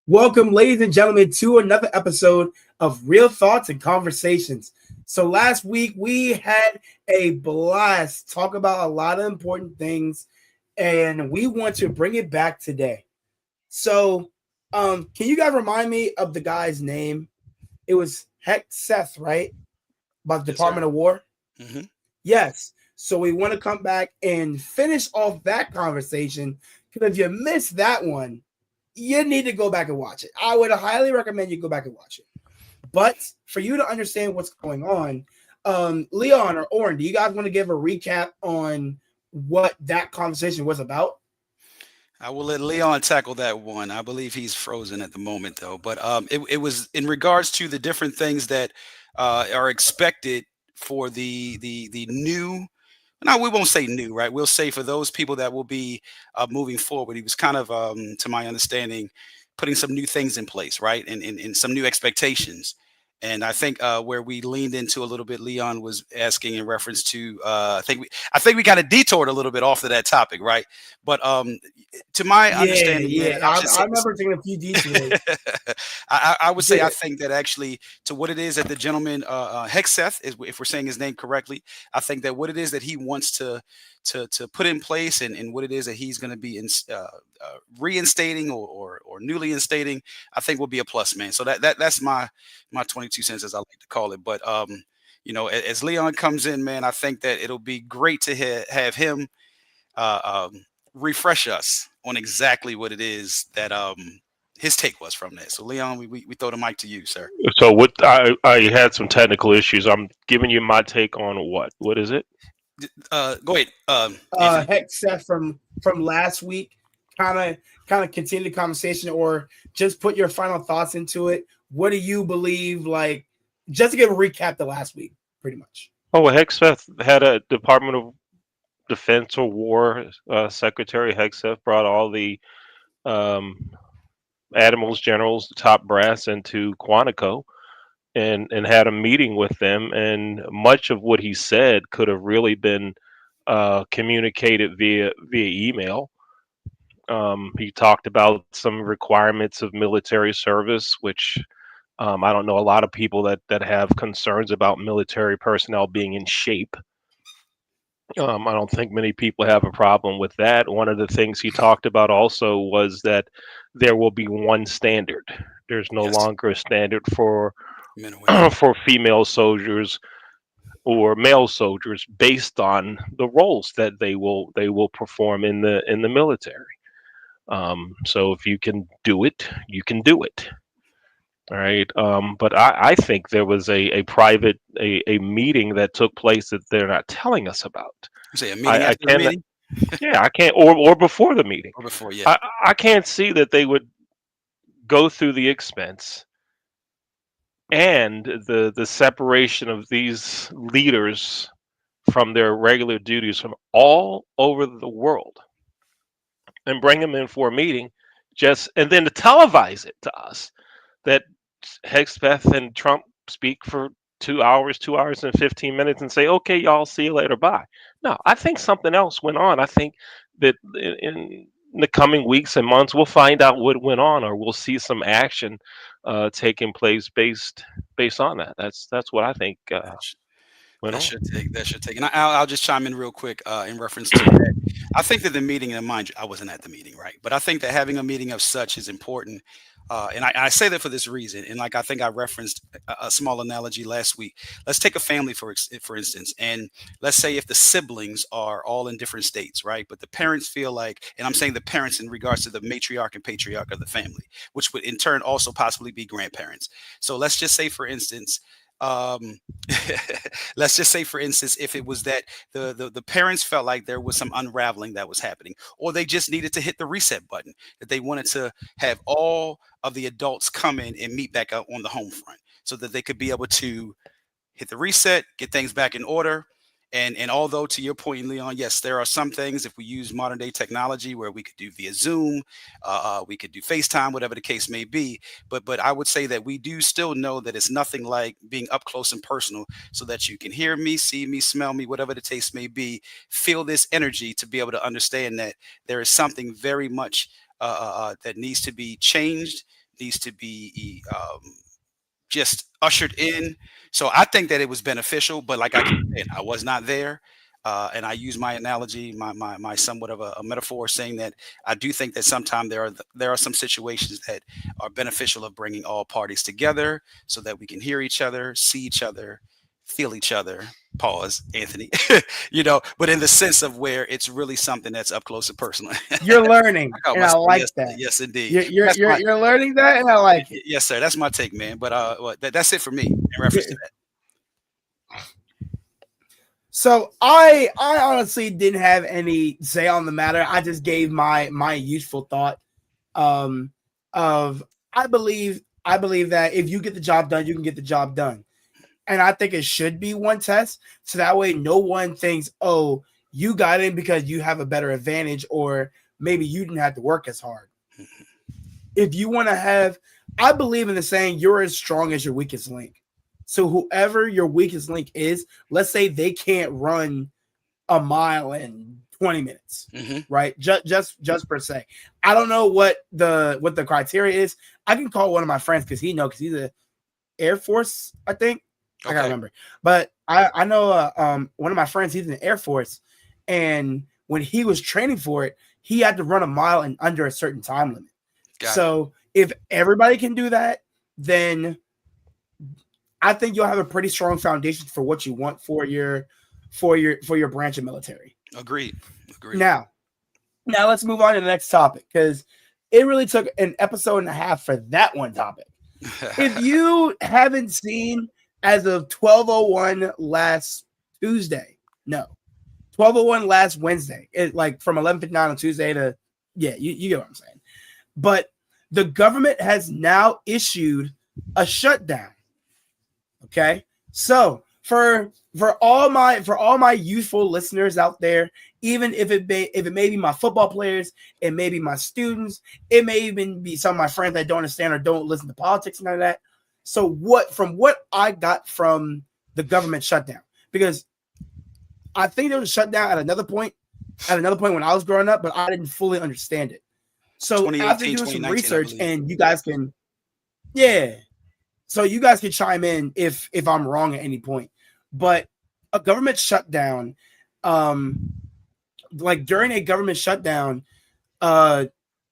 Welcome, ladies and gentlemen, to another episode of Real Thoughts and Conversations. So, last week we had a blast, talk about a lot of important things, and we want to bring it back today. So, can you guys remind me of the guy's name? It was Heck Seth, right? About the Yes, sir. Department of War? hmm Yes. So, we want to come back and finish off that conversation because if you missed that one, you need to go back and watch it. I would highly recommend you go back and watch it. But for you to understand what's going on, Leon or Oren, do you guys want to give a recap on what that conversation was about? I will let Leon tackle that one. I believe he's frozen at the moment, though. But it was in regards to the different things that are expected for the new. No, we won't say new, right? We'll say for those people that will be moving forward. He was kind of, to my understanding, putting some new things in place, right, and some new expectations. And I think where we leaned into a little bit, Leon was asking in reference to. I think we kind of detoured a little bit off of that topic, right? But to my Yeah, understanding, man, yeah. and I'll just I say this. remember taking a few detours. I would say I Yeah, think that actually to what it is that the gentleman Hexeth is, if we're saying his name correctly, I think that what it is that he wants to put in place and what it is that he's going to be reinstating or newly instating, I think will be a plus, man. So that's my 22 cents, as I like to call it. But as Leon comes in, man, I think that it'll be great to have him uh, um, refresh us on exactly what it is that his take was from that. So, Leon, we throw the mic to you, sir. So what I had some technical issues. I'm giving you my take on what? What is it? Go ahead, Anthony. Heck Seth from last week, kind of continue the conversation, or just put your final thoughts into it. What do you believe? Like, just to give a recap the last week, pretty much. Oh, well, Hegseth had a Department of Defense or War Secretary. Hegseth brought all the um, admirals, generals, the top brass into Quantico and had a meeting with them. And much of what he said could have really been communicated via email. He talked about some requirements of military service, which I don't know a lot of people that have concerns about military personnel being in shape. I don't think many people have a problem with that. One of the things he talked about also was that there will be one standard. There's no Yes, longer a standard for men and women. for female soldiers or male soldiers based on the roles that they will perform in the military. So if you can do it, you can do it. All right. But I think there was a private a meeting that took place that they're not telling us about. You say a meeting I after the can meeting Yeah, I can't, or before the meeting. or before? Yeah. I can't see that they would go through the expense and the separation of these leaders from their regular duties from all over the world and bring them in for a meeting, just and then to televise it to us that Hexpeth and Trump speak for 2 hours, 2 hours and 15 minutes, and say, "Okay, y'all, see you later, bye." No, I think something else went on. I think that in the coming weeks and months, we'll find out what went on, or we'll see some action taking place based on that. That's what I think went That on. should take. That should take. And I'll just chime in real quick in reference to that. I think that the meeting, and mind you, I wasn't at the meeting, right? But I think that having a meeting of such is important. And I say that for this reason. And like I think I referenced a small analogy last week. Let's take a family for instance, and let's say if the siblings are all in different states, right? But the parents feel like, and I'm saying the parents in regards to the matriarch and patriarch of the family, which would in turn also possibly be grandparents. So let's just say, for instance, um, let's just say, for instance, if it was that the parents felt like there was some unraveling that was happening, or they just needed to hit the reset button, that they wanted to have all of the adults come in and meet back up on the home front so that they could be able to hit the reset, get things back in order. And although to your point, Leon, yes, there are some things if we use modern day technology where we could do via Zoom, we could do FaceTime, whatever the case may be. But I would say that we do still know that it's nothing like being up close and personal, so that you can hear me, see me, smell me, whatever the taste may be, feel this energy to be able to understand that there is something very much that needs to be changed, needs to be just ushered in. So I think that it was beneficial, but like I keep saying, I was not there. And I use my analogy, my somewhat of a metaphor, saying that I do think that sometimes there are some situations that are beneficial of bringing all parties together so that we can hear each other, see each other, feel each other. Pause, Anthony. But in the sense of where it's really something that's up close and personal. You're I learning, caught and I myself like yesterday. that. Yes, indeed. You're you're That's you're, my you're learning that, and I like it. yes, sir. That's my take, man. But that's it for me in reference to that. So I honestly didn't have any say on the matter. I just gave my useful thought um of I believe that if you get the job done, you can get the job done. And I think it should be one test. So that way no one thinks, oh, you got in because you have a better advantage, or maybe you didn't have to work as hard. If you want to have, I believe in the saying, you're as strong as your weakest link. So whoever your weakest link is, let's say they can't run a mile in 20 minutes, Hmm. right? Just per se. I don't know what the criteria is. I can call one of my friends because he's a Air Force, I think. I can't Okay. remember. But I know one of my friends, he's in the Air Force, and when he was training for it, he had to run a mile in under a certain time limit. Got it. So if everybody can do that, then I think you'll have a pretty strong foundation for what you want for your branch of military. Agreed. Agreed. Now, now let's move on to the next topic because it really took an episode and a half for that one topic. If you haven't seen as of 12:01 last Tuesday, no, 12:01 last Wednesday, like from 11:59 on Tuesday to you get what I'm saying. But the government has now issued a shutdown. Okay, so for all my youthful listeners out there, even if it may be my football players, it may be my students, it may even be some of my friends that don't understand or don't listen to politics and none of that. So what I got from the government shutdown, because I think there was a shutdown at another point when I was growing up, but I didn't fully understand it. So after 2018, doing some 2019, I research, believe. and you guys can, yeah, so you guys can chime in if I'm wrong at any point. But a government shutdown, like during a government shutdown, uh,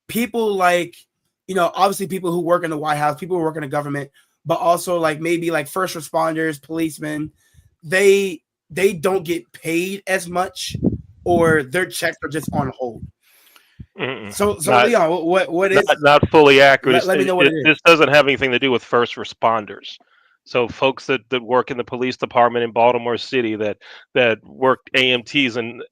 people like obviously people who work in the White House, people who work in the government, but also like maybe like first responders, policemen, they don't get paid as much, or their checks are just on hold. Mm-mm. So Not Leon, what not is? not fully accurate. Let me know what it This is. doesn't have anything to do with first responders. So folks that work in the police department in Baltimore City, that work AMTs in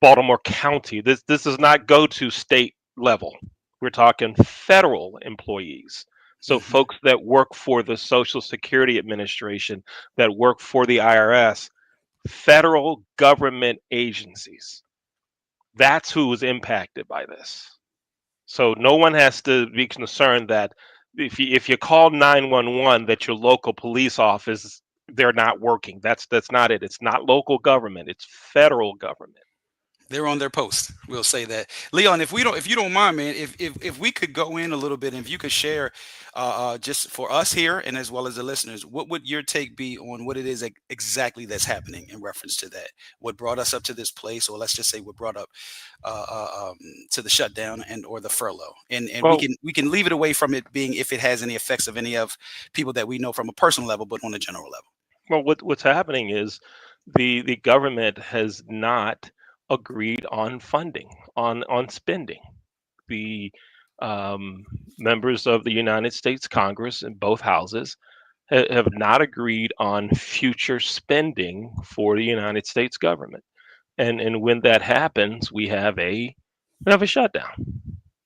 Baltimore County. This does not go to state level. We're talking federal employees. So Hmm. folks that work for the Social Security Administration, that work for the IRS, federal government agencies. That's who is impacted by this. So no one has to be concerned that if you call 911, that your local police office, they're not working. That's not it. It's not local government. It's federal government. They're on their post. We'll say that, Leon. If you don't mind, man, if we could go in a little bit, and if you could share, just for us here and as well as the listeners, what would your take be on what it is exactly that's happening in reference to that? What brought us up to this place, or let's just say what brought up uh, uh, um, to the shutdown and or the furlough, and we Well, can leave it away from it being if it has any effects of any of people that we know from a personal level, but on a general level. what's happening is the government has not agreed on funding, on spending. The um, members of the United States Congress in both houses have not agreed on future spending for the United States government. And when that happens, we have a shutdown.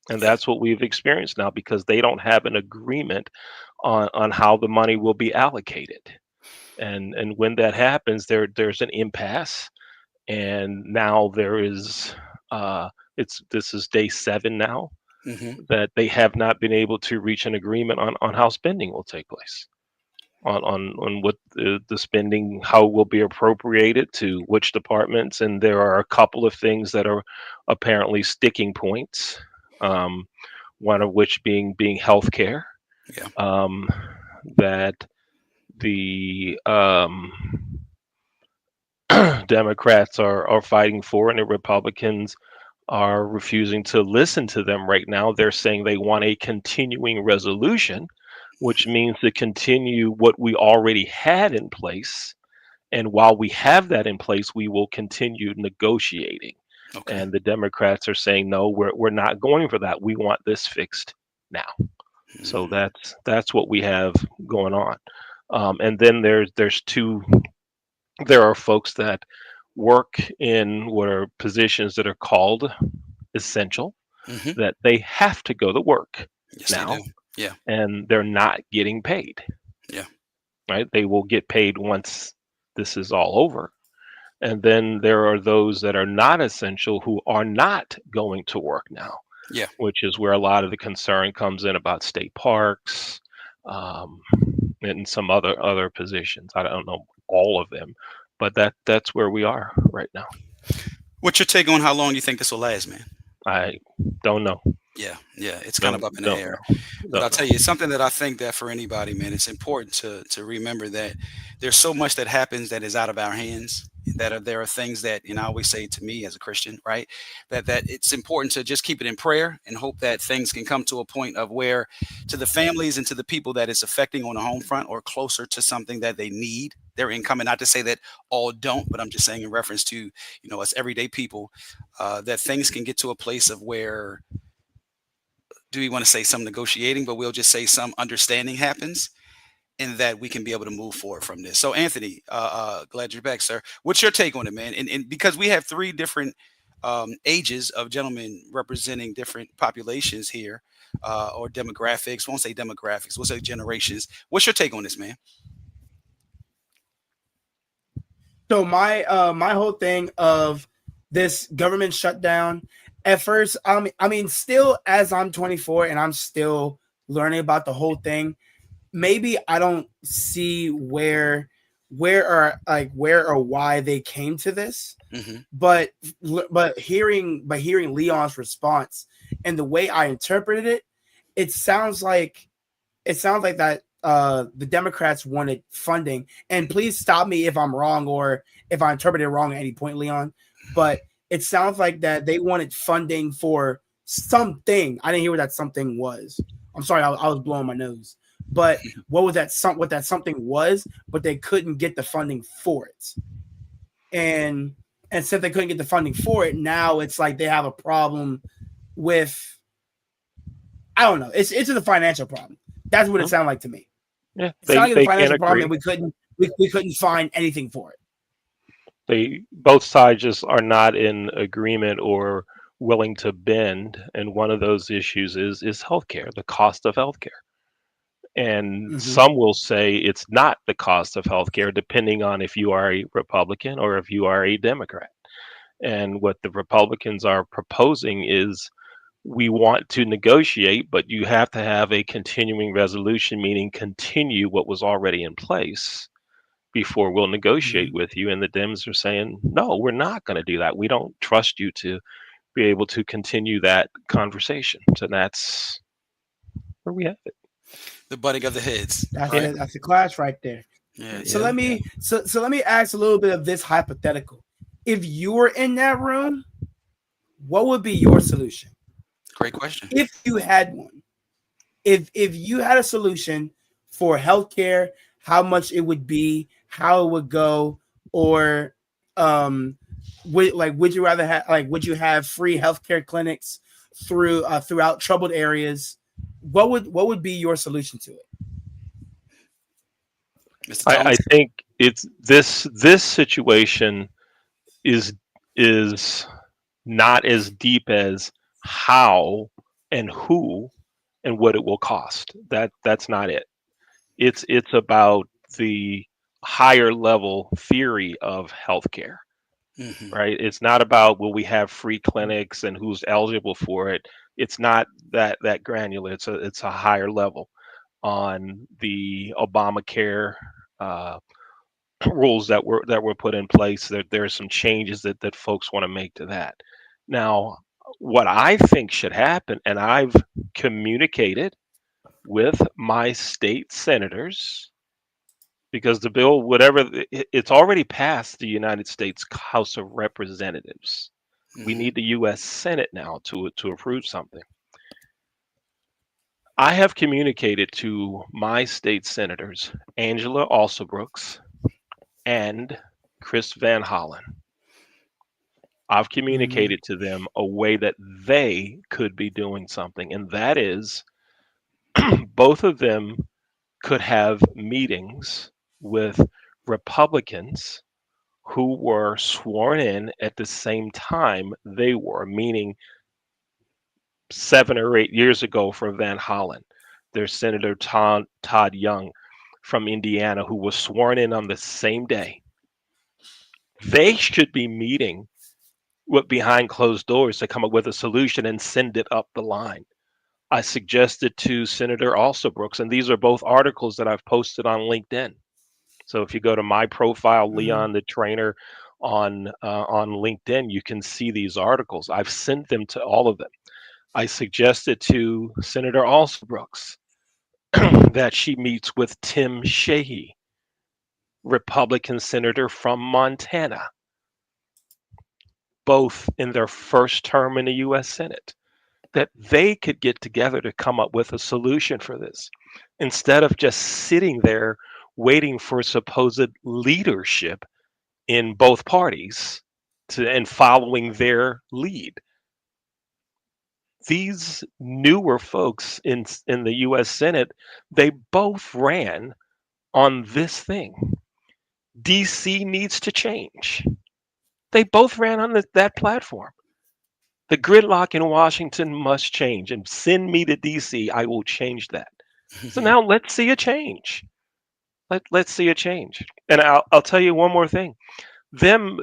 And Okay. that's what we've experienced now because they don't have an agreement on how the money will be allocated. And when that happens, there's an impasse, and now there is it's this is day 7 now Hmm. that they have not been able to reach an agreement on how spending will take place, on what the spending, how it will be appropriated to which departments. And there are a couple of things that are apparently sticking points. um, one of which being healthcare. Yeah. Um, that the Democrats are fighting for, and the Republicans are refusing to listen to them right now. They're saying they want a continuing resolution, which means to continue what we already had in place. And while we have that in place, we will continue negotiating. Okay. And the Democrats are saying, no, we're not going for that. We want this fixed now. So Mm, that's what we have going on. And then there are folks that work in what are positions that are called essential, hmm. that they have to go to work Yes, they do. now, Yeah. and they're not getting paid. Yeah. Right? They will get paid once this is all over. And then there are those that are not essential who are not going to work now, Yeah. which is where a lot of the concern comes in about state parks, um, and some other positions. I don't know all of them, but that's where we are right now. What's your take on how long you think this will last, man? I don't know. Yeah, yeah, it's kind of Don't up in the don't air. know. But I'll Don't tell know. you, it's something that I think that for anybody, man, it's important to remember that there's so much that happens that is out of our hands. There are things that, I always say to me as a Christian, right? That it's important to just keep it in prayer and hope that things can come to a point of where, to the families and to the people that it's affecting on the home front, or closer to something that they need, their income. And not to say that all don't, but I'm just saying in reference to, us everyday people, that things can get to a place of where, do we want to say some negotiating, but we'll just say some understanding happens, and that we can be able to move forward from this. So, Anthony, glad you're back, sir. What's your take on it, man? And because we have three different ages of gentlemen representing different populations here, or demographics. Won't say demographics. We'll say generations. What's your take on this, man? So my whole thing of this government shutdown, at first, I mean, still as I'm 24 and I'm still learning about the whole thing, maybe I don't see where or why they came to this, Hmm. but hearing Leon's response and the way I interpreted it, it sounds like that the Democrats wanted funding. And please stop me if I'm wrong or if I interpreted it wrong at any point, Leon. But it sounds like that they wanted funding for something. I didn't hear what that something was. I'm sorry, I was blowing my nose. But what that something was, but they couldn't get the funding for it. And since they couldn't get the funding for it, now it's like they have a problem with, I don't know. It's just a financial problem. That's what it Hmm? sounded like to me. Yeah, It they sounded like a they can't financial problem, and agree. we couldn't find anything for it. They both sides just are not in agreement or willing to bend. And one of those issues is healthcare, the cost of healthcare. And Mm-hmm. some will say it's not the cost of healthcare, depending on if you are a Republican or if you are a Democrat. And what the Republicans are proposing is, we want to negotiate, but you have to have a continuing resolution, meaning continue what was already in place before we'll negotiate Mm-hmm. with you. And the Dems are saying, no, we're not going to do that. We don't trust you to be able to continue that conversation. So that's where we have it. The butting of the heads, That's Yeah. right? the clash right there. Yeah, So yeah, yeah. let me ask a little bit of this hypothetical. If you were in that room, what would be your solution Great question. if you had one? If you had a solution for healthcare, how much it would be, how it would go, or would you rather have, would you have free healthcare clinics throughout troubled areas? What would be your solution to it? Mr. I Thomas. think it's this situation is is not as deep as how and who and what it will cost. That's not it. It's about the higher level theory of healthcare, Hmm. right? It's not about will we have free clinics and who's eligible for it. It's not that granular. It's a higher level on the Obamacare uh, rules that were put in place. There are some changes that folks want to make to that. Now, What I think should happen, and I've communicated with my state senators, because the bill, whatever, it's already passed the United States House of Representatives. We Hmm. need the U.S. Senate now to approve something. I have communicated to my state senators, Angela Alsobrooks and Chris Van Hollen. I've Mhm. communicated to them a way that they could be doing something, and that is both of them could have meetings with Republicans who were sworn in at the same time they were, meaning 7 or 8 years ago for Van Hollen. There's Senator Todd Young from Indiana who was sworn in on the same day. They should be meeting with behind closed doors to come up with a solution and send it up the line. I suggested to Senator Alsobrooks, and these are both articles that I've posted on LinkedIn. So if you go to my profile, Mhm. Leon the Trainer, on LinkedIn, you can see these articles. I've sent them to all of them. I suggested to Senator Alsobrooks that she meets with Tim Sheehy, Republican senator from Montana, both in their first term in the U.S. Senate, that they could get together to come up with a solution for this instead of just sitting there waiting for supposed leadership in both parties and following their lead. These newer folks in the U.S. Senate, they both ran on this thing. DC needs to change. They both ran on that platform. The gridlock in Washington must change, and send me to DC. I will change that. So now let's see a change. Let's see a change. And I'll tell you one more thing. Them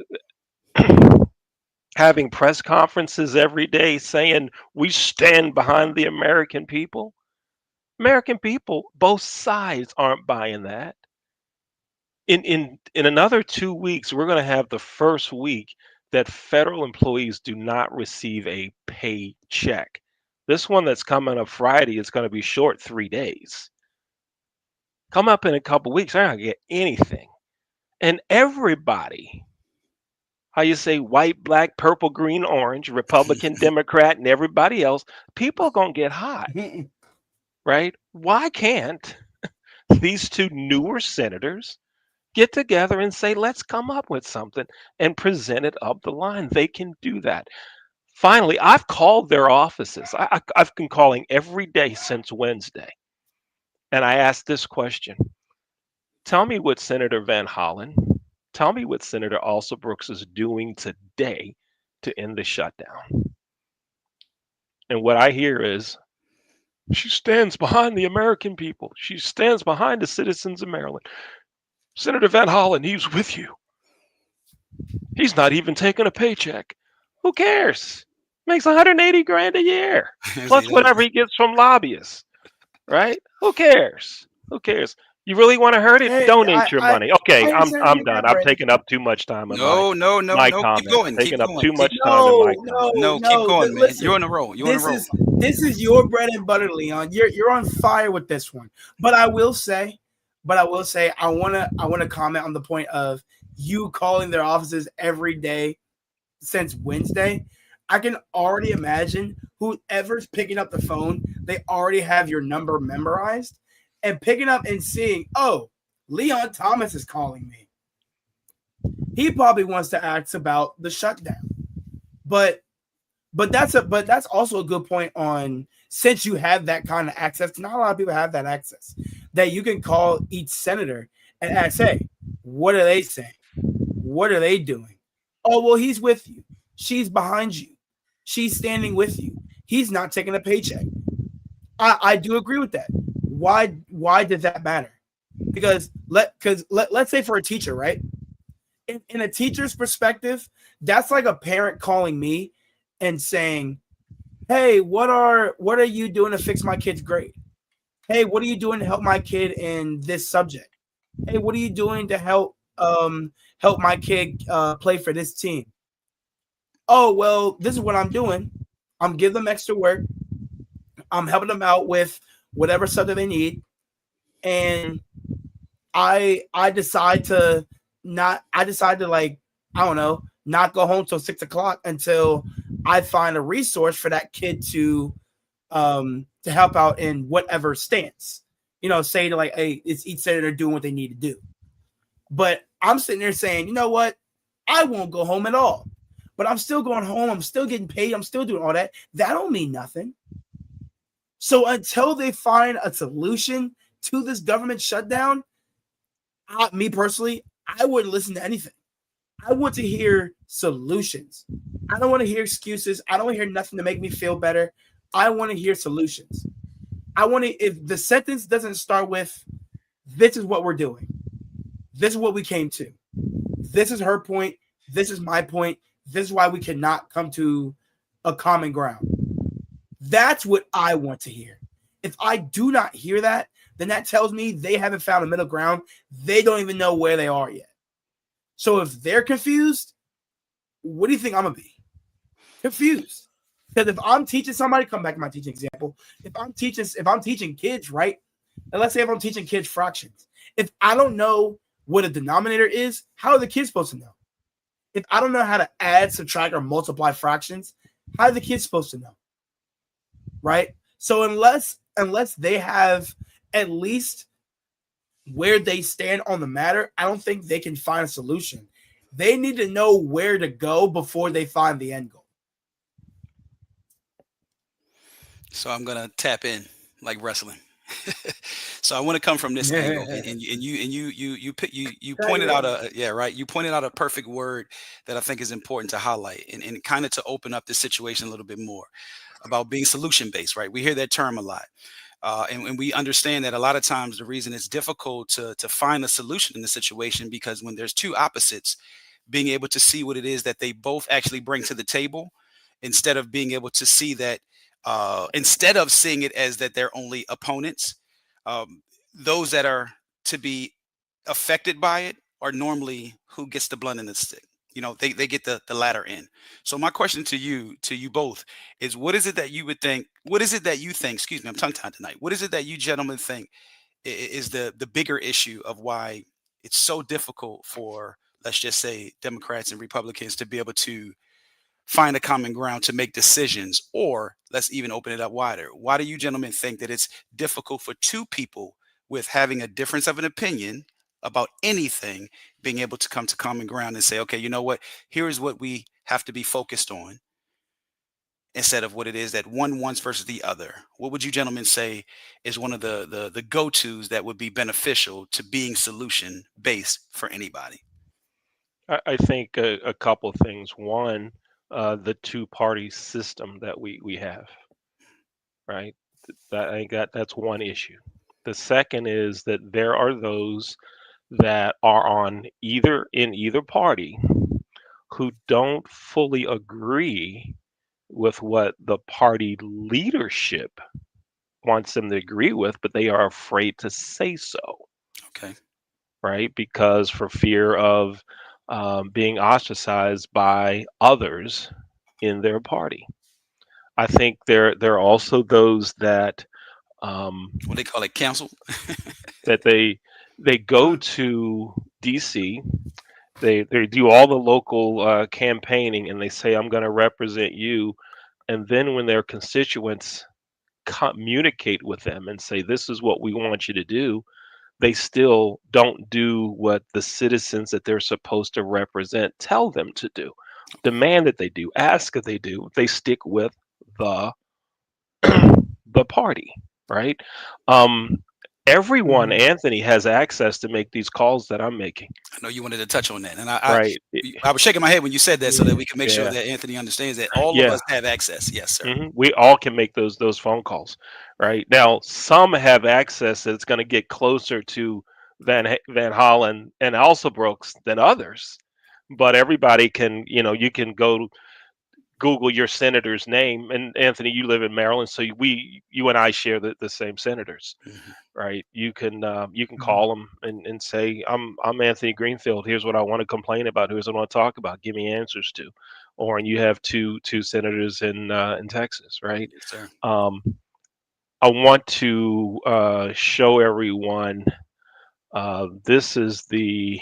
having press conferences every day saying we stand behind the American people. American people, both sides aren't buying that. In another 2 weeks, we're going to have the first week that federal employees do not receive a paycheck. This one that's coming up Friday is going to be short 3 days. Come up in a couple weeks, they're not going to get anything. And everybody, how you say white, black, purple, green, orange, Republican, Democrat, and everybody else, people are going to get hot, right? Why can't these two newer senators get together and say, let's come up with something and present it up the line? They can do that. Finally, I've called their offices. I've been calling every day since Wednesday. And I asked this question: tell me what Senator Van Hollen, tell me what Senator Alsobrooks is doing today to end the shutdown. And what I hear is, she stands behind the American people. She stands behind the citizens of Maryland. Senator Van Hollen, he's with you. He's not even taking a paycheck. Who cares? Makes 180 grand a year, plus whatever he gets from lobbyists, right? Who cares? Who cares? You really want to hurt it? Hey, Donate your money. Okay, I understand where I'm you're done. at, I've Brandon. taken up too much time in No, no, no, my no. Keep comments. going. Keep Taking up going. too much Keep time in my No, comments. no, no. Keep no. going, man. You're Listen, on a roll. You're on a this roll. is this is your bread and butter, Leon. You're on fire with this one. But I will say, I wanna comment on the point of you calling their offices every day since Wednesday. I can already imagine whoever's picking up the phone, they already have your number memorized and picking up and seeing, oh, Leon Thomas is calling me. He probably wants to ask about the shutdown. But but that's also a good point on, since you have that kind of access. Not a lot of people have that access, that you can call each senator and ask, hey, what are they saying? What are they doing? Oh, well, he's with you. She's behind you. She's standing with you. He's not taking a paycheck. I do agree with that. Why does that matter? Let's say for a teacher, right? In a teacher's perspective, that's like a parent calling me and saying, "Hey, what are you doing to fix my kid's grade? Hey, what are you doing to help my kid in this subject? Hey, what are you doing to help my kid play for this team?" Oh, well, this is what I'm doing. I'm giving them extra work. I'm helping them out with whatever stuff that they need, and I decide to not. I decide to like I don't know, not go home till 6 o'clock until I find a resource for that kid to help out in whatever stance. Say to like, hey, it's each center they're doing what they need to do. But I'm sitting there saying, you know what? I won't go home at all. But I'm still going home. I'm still getting paid. I'm still doing all that. That don't mean nothing. So until they find a solution to this government shutdown, me personally, I wouldn't listen to anything. I want to hear solutions. I don't want to hear excuses. I don't want to hear nothing to make me feel better. I want to hear solutions. I want to, if the sentence doesn't start with, this is what we're doing, this is what we came to, this is her point, this is my point, this is why we cannot come to a common ground. That's what I want to hear. If I do not hear that, then that tells me they haven't found a middle ground. They don't even know where they are yet. So if they're confused, what do you think I'm going to be? Confused. Because if I'm teaching somebody, come back to my teaching example. If I'm teaching kids, right? And let's say if I'm teaching kids fractions, if I don't know what a denominator is, how are the kids supposed to know? If I don't know how to add, subtract, or multiply fractions, how are the kids supposed to know? Right? So unless they have at least where they stand on the matter, I don't think they can find a solution. They need to know where to go before they find the end goal. So I'm gonna tap in like wrestling. So I want to come from this angle, and you pointed out you pointed out a perfect word that I think is important to highlight, and kind of to open up the situation a little bit more about being solution based, right? We hear that term a lot. And we understand that a lot of times the reason it's difficult to find a solution in the situation, because when there's two opposites, being able to see what it is that they both actually bring to the table, instead of being able to see that, instead of seeing it as that they're only opponents, those that are to be affected by it are normally who gets the blunt in the stick. They get the latter end. So my question to you both is, what is it that you would think, excuse me, I'm tongue tied tonight. What is it that you gentlemen think is the bigger issue of why it's so difficult for, let's just say, Democrats and Republicans to be able to find a common ground to make decisions? Or let's even open it up wider. Why do you gentlemen think that it's difficult for two people with having a difference of an opinion about anything being able to come to common ground and say, okay, you know what, here is what we have to be focused on, instead of what it is that one wants versus the other? What would you gentlemen say is one of the go-tos that would be beneficial to being solution based for anybody? I think a couple of things. One, the two-party system that we have, right? I think that's one issue. The second is that there are those that are in either party who don't fully agree with what the party leadership wants them to agree with, but they are afraid to say so. Okay. Right? Because for fear of being ostracized by others in their party. I think there are also those that What they call it, cancel. that they go to DC. They do all the local campaigning, and they say, I'm going to represent you. And then when their constituents communicate with them and say, this is what we want you to do, they still don't do what the citizens that they're supposed to represent tell them to do. Demand that they do, ask that they do. They stick with the the party, right? Um, everyone, Anthony, has access to make these calls that I'm making. I know you wanted to touch on that, and Right. I was shaking my head when you said that, so that we can make sure Yeah. that Anthony understands that all of Yeah. us have access. Yes, sir. We all can make those phone calls, right? Now, some have access that's going to get closer to Van Hollen and Alsa Brooks than others, but everybody can, you can go Google your senator's name. And Anthony, you live in Maryland, so you and I share the same senators, Mhm. right? You can Mhm. call them and say, I'm Anthony Greenfield. Here's what I want to complain about. Here's what I want to talk about. Give me answers to. Or and you have two senators in Texas, right? Yes, sir. Um, I want to show everyone. This is the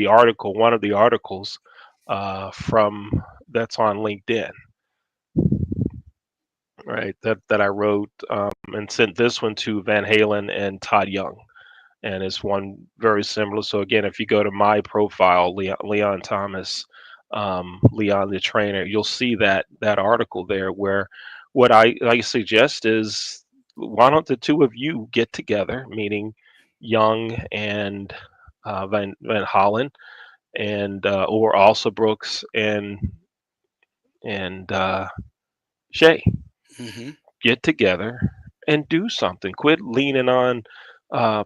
article, one of the articles from that's on LinkedIn, right? That I wrote and sent this one to Van Halen and Todd Young, and it's one very similar. So again, if you go to my profile, Leon Thomas, Leon the trainer, you'll see that article there where what I suggest is why don't the two of you get together, meaning Young and Van Hollen and or also Brooks and Shay, Hmm. get together and do something. Quit leaning on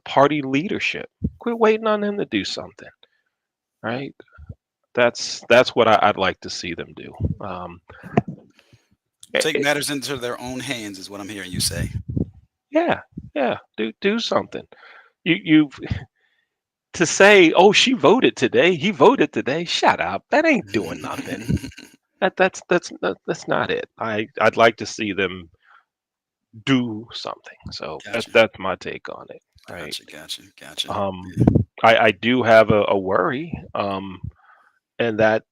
party leadership. Quit waiting on them to do something. Right. That's what I'd like to see them do. Eh, Take eh, matters into their own hands is what I'm hearing you say. yeah, yeah. Do something. You to say, oh, she voted today. He voted today. Shut up. That ain't doing nothing. That's not it. I'd like to see them do something. So Gotcha. that's my take on it. Right. Gotcha. Gotcha. Gotcha. Um, Yeah. I do have a worry, and that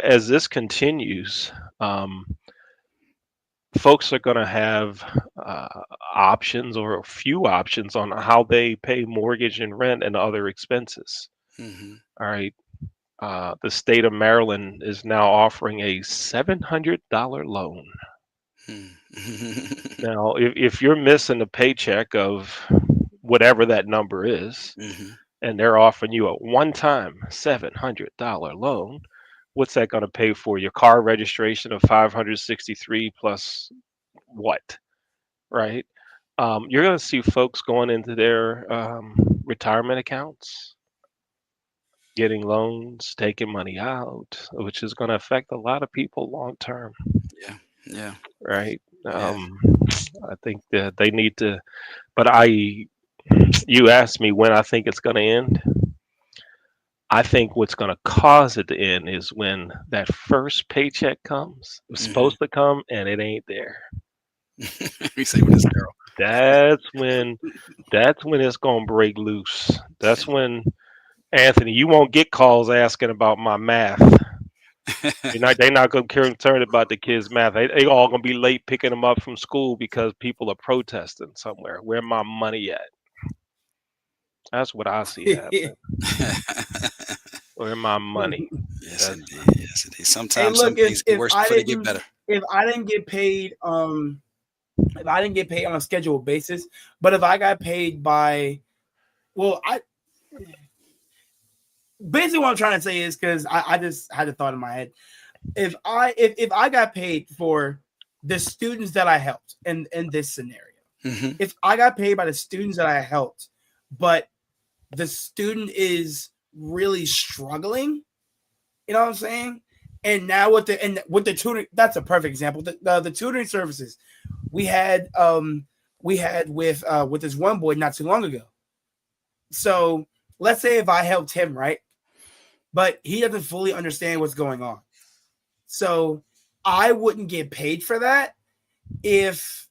as this continues, folks are going to have options or a few options on how they pay mortgage and rent and other expenses. Hmm. All right. The state of Maryland is now offering a $700 loan. Hmm. Now, if you're missing a paycheck of whatever that number is, Hmm. and they're offering you a one-time $700 loan, what's that going to pay for? Your car registration of 563 plus what, right? You're going to see folks going into their retirement accounts, getting loans, taking money out, which is going to affect a lot of people long term, Yeah. Yeah. right? Yeah. I think that they need to, but you asked me when I think it's going to end. I think what's going to cause it to end is when that first paycheck comes. It's Hmm. supposed to come and it ain't there. We say with this girl. That's when it's going to break loose. That's when Anthony, you won't get calls asking about my math. They're not going to be concerned about the kids' math. They all going to be late picking them up from school because people are protesting somewhere. Where my money at? That's what I see Hey, happening. Where my money? Yes, That's indeed. Yes, indeed. Sometimes some look, things get worse before they get better. if I didn't get paid, if I didn't get paid on a scheduled basis, but if I got paid by, well, I basically what I'm trying to say is because I just had a thought in my head. If I got paid for the students that I helped in this scenario, Hmm. if I got paid by the students that I helped, but the student is really struggling, you know what I'm saying? And now with the tutoring, that's a perfect example. The tutoring services we had with this one boy not too long ago. So let's say if I helped him, right? But he doesn't fully understand what's going on. So I wouldn't get paid for that if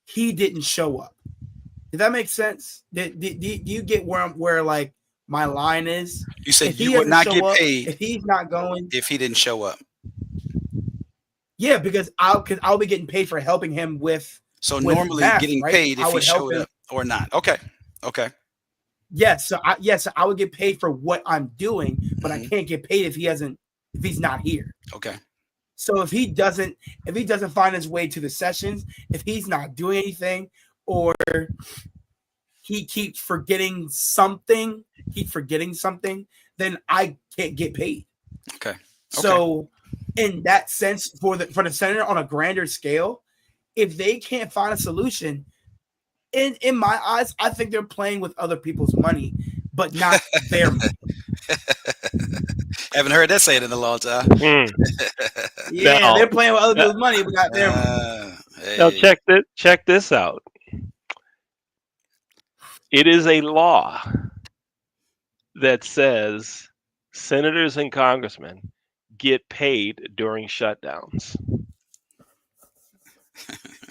he didn't show up. Did that make sense? Do you get where like my line is? You said If you he would doesn't not show get up, paid if he's not going, if he didn't show up. yeah, because I'll be getting paid for helping him So with normally math, getting right? paid I if he would help showed him. up or not. Okay. Okay. Yes, so I would get paid for what I'm doing, but I Hmm. can't get paid if he's not here. Okay. So if he doesn't find his way to the sessions, if he's not doing anything, or he keep forgetting something, then I can't get paid. Okay. Okay. So in that sense, for the senator on a grander scale, if they can't find a solution, in my eyes, I think they're playing with other people's money, but not their money. Haven't heard that saying in a long time. mm, Yeah, Now, they're playing with other now, people's money, but got their money. now Hey. check this out. It is a law that says senators and congressmen get paid during shutdowns.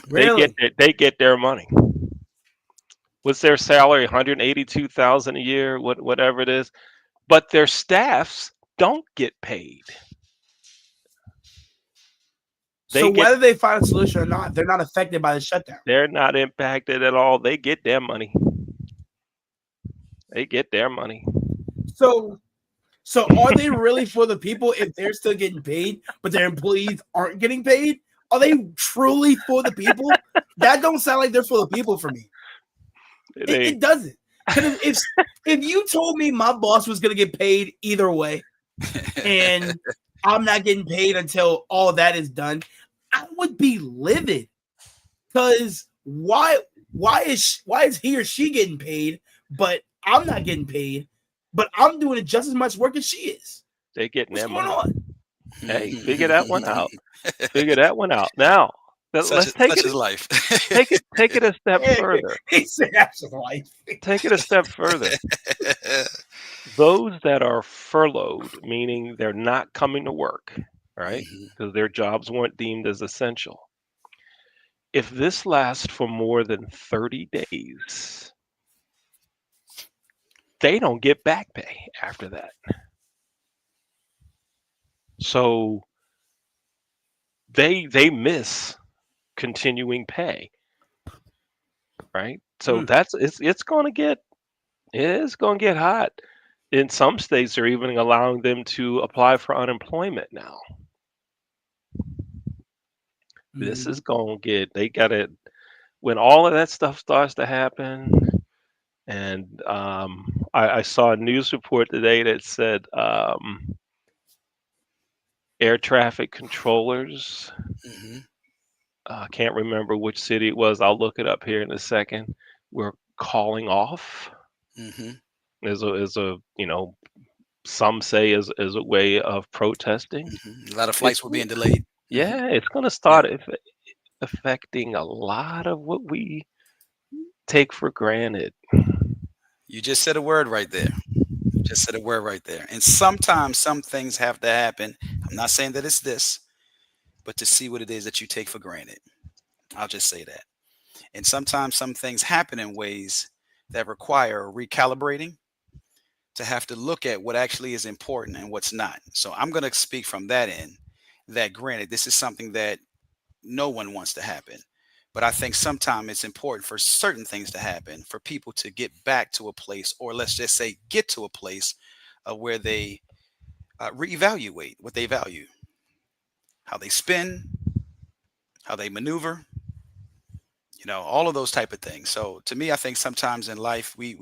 Really? They get their money. What's their salary? 182,000 a year, whatever it is. But their staffs don't get paid. So They get whether they find a solution or not, they're not affected by the shutdown. they're not impacted at all. They get their money. They get their money. So so are they really for the people if they're still getting paid, but their employees aren't getting paid? Are they truly for the people? That don't sound like they're for the people for me. They It doesn't. Because if you told me my boss was gonna get paid either way, and I'm not getting paid until all that is done, I would be livid. Because why is he or she getting paid, but I'm not getting paid, but I'm doing just as much work as she is? they getting What's their going money. on? Hey, figure that one out. Figure that one out. Now, let's take Such it is life. take it a step further. He said that's his life. Take it a step further. Those that are furloughed, meaning they're not coming to work, right? Mhm. Because their jobs weren't deemed as essential. If this lasts for more than 30 days, they don't get back pay after that. So they miss continuing pay, right? So Mm. that's it's going to get hot. In some states, they're even allowing them to apply for unemployment now. This is Mhm. going to get, they got to, when all of that stuff starts to happen, and I saw a news report today that said air traffic controllers, Mhm. I can't remember which city it was, I'll look it up here in a second, were calling off Mhm. as a some say as a way of protesting. Mhm. A lot of It's flights were being delayed. Mhm. yeah, it's going to Yep. start affecting a lot of what we take for granted. You just said a word right there. You just said a word right there. And sometimes some things have to happen. I'm not saying that it's this, but to see what it is that you take for granted. I'll just say that. And sometimes some things happen in ways that require recalibrating to have to look at what actually is important and what's not. So I'm going to speak from that end that granted, this is something that no one wants to happen. But I think sometimes it's important for certain things to happen for people to get back to a place, or let's just say get to a place where they reevaluate what they value, how they spend, how they maneuver, all of those type of things. So to me, I think sometimes in life we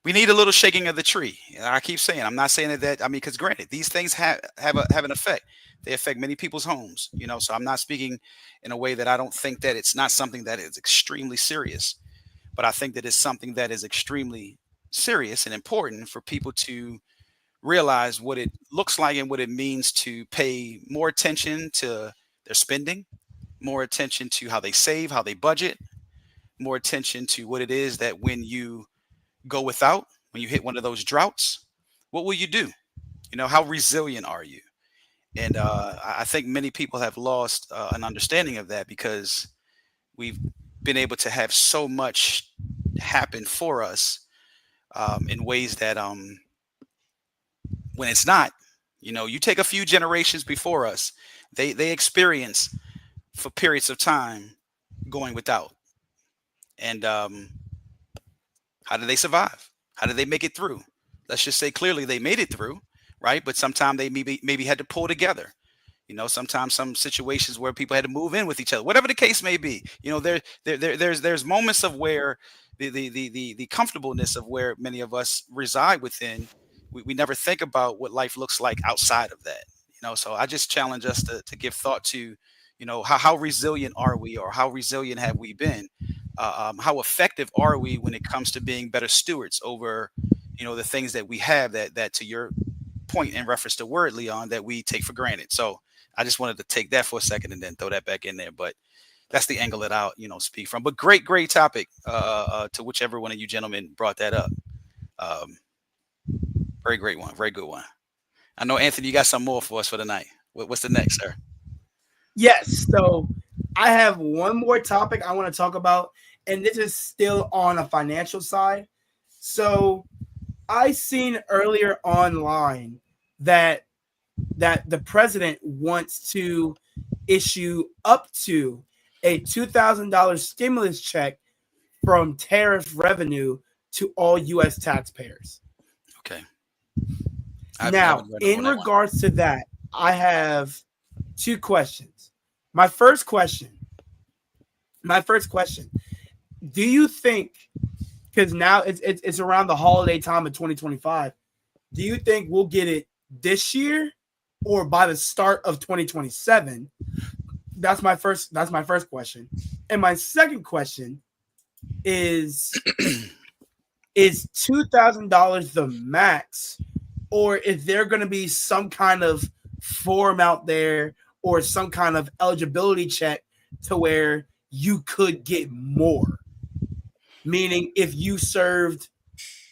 need a little shaking of the tree. And I keep saying, I'm not saying that I mean, because granted, these things have an effect. They affect many people's homes. So I'm not speaking in a way that I don't think that it's not something that is extremely serious, but I think that it's something that is extremely serious and important for people to realize what it looks like and what it means to pay more attention to their spending, more attention to how they save, how they budget, more attention to what it is that when you go without, when you hit one of those droughts, what will you do? How resilient are you? And I think many people have lost an understanding of that because we've been able to have so much happen for us in ways that when it's not, you take a few generations before us, they experience for periods of time going without. And how did they survive? How did they make it through? Let's just say clearly they made it through, right? But sometimes they maybe had to pull together. Sometimes some situations where people had to move in with each other, whatever the case may be. There's moments of where the comfortableness of where many of us reside within, we never think about what life looks like outside of that. So I just challenge us to give thought to, how resilient are we, or how resilient have we been? How effective are we when it comes to being better stewards over, the things that we have that to your point in reference to word, Leon, that we take for granted. So I just wanted to take that for a second and then throw that back in there. But that's the angle that I'll, speak from. But great topic, to whichever one of you gentlemen brought that up. Um, very great one, very good one. I know, Anthony, you got some more for us for tonight. What's the next, sir? Yes. So I have one more topic I want to talk about, and this is still on a financial side. So I seen earlier online that the president wants to issue up to a $2,000 stimulus check from tariff revenue to all U.S. taxpayers. Okay. Now, in regards to that, I have two questions. My first question, do you think, because now it's around the holiday time of 2025, do you think we'll get it this year or by the start of 2027? That's my first question. And my second question is $2,000 the max, or is there going to be some kind of form out there or some kind of eligibility check to where you could get more? Meaning, if you serve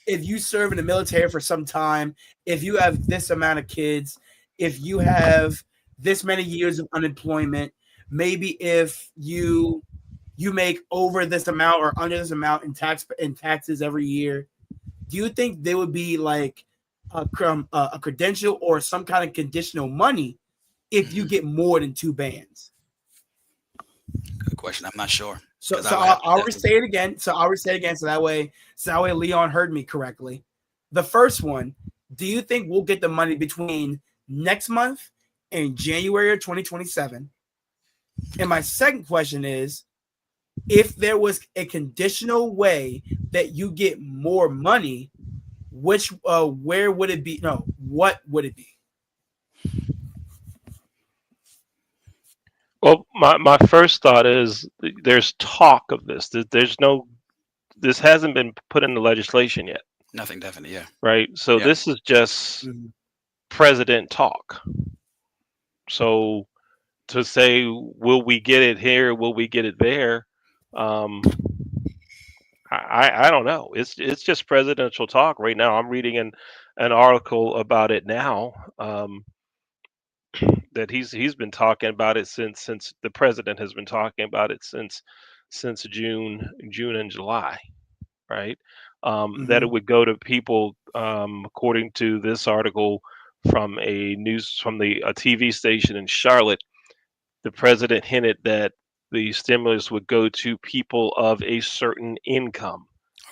in the military for some time, if you have this amount of kids, if you have this many years of unemployment, maybe if you make over this amount or under this amount in taxes every year, do you think there would be like a credential or some kind of conditional money if you get more than two bands? Good question. I'm not sure. So I'll say it again. So that way Leon heard me correctly. The first one, do you think we'll get the money between next month and January of 2027? And my second question is, if there was a conditional way that you get more money, where would it be? No, what would it be? Well, my first thought is there's talk of this. This hasn't been put into legislation yet. Nothing definite, yeah. Right. So this is just president talk. So to say, will we get it here? Will we get it there? I don't know. It's just presidential talk right now. I'm reading an article about it now. That he's been talking about it since the president has been talking about it since June and July, right? That it would go to people, according to this article from a TV station in Charlotte. The president hinted that the stimulus would go to people of a certain income.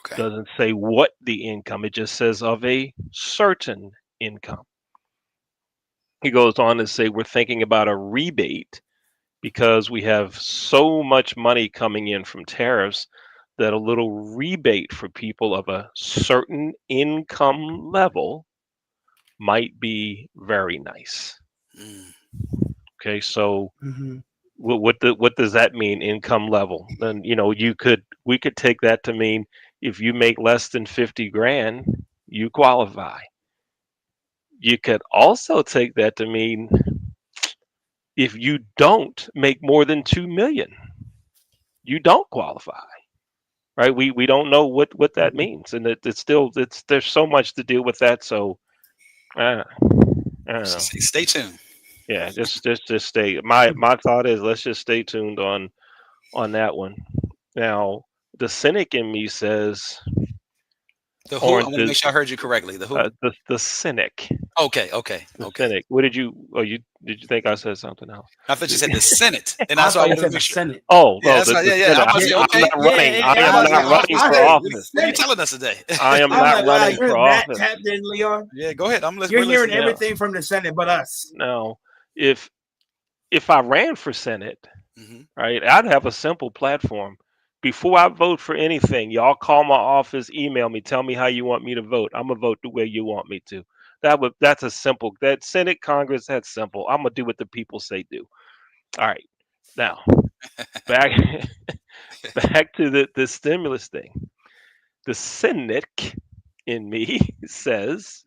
Okay. Doesn't say what the income, it just says of a certain income. He goes on to say, we're thinking about a rebate because we have so much money coming in from tariffs that a little rebate for people of a certain income level might be very nice. Okay, so what does that mean, income level? Then we could take that to mean if you make less than 50 grand, you qualify. You could also take that to mean if you don't make more than 2 million, you don't qualify. Right? We don't know what that means, and there's so much to deal with that. So I don't know. Stay tuned. Yeah, just stay. My thought is let's just stay tuned on that one. Now, the cynic in me says the who. I want to make sure I heard you correctly. The who? The cynic. Okay. The cynic. What did you? Oh, did you think I said something else? I thought you said the Senate, and that's why I wanted to make sure. Senate. Oh, yeah, the yeah. I am not running for office. What are you telling us today? I am not running for office. Tapped in, Leon. Yeah, go ahead. You're hearing everything from the Senate, but us. No, if I ran for Senate, right, I'd have a simple platform. Before I vote for anything, y'all call my office, email me, tell me how you want me to vote. I'm gonna vote the way you want me to. That's a simple. That Senate, Congress, that's simple. I'm gonna do what the people say do. All right, now back to the stimulus thing. The cynic in me says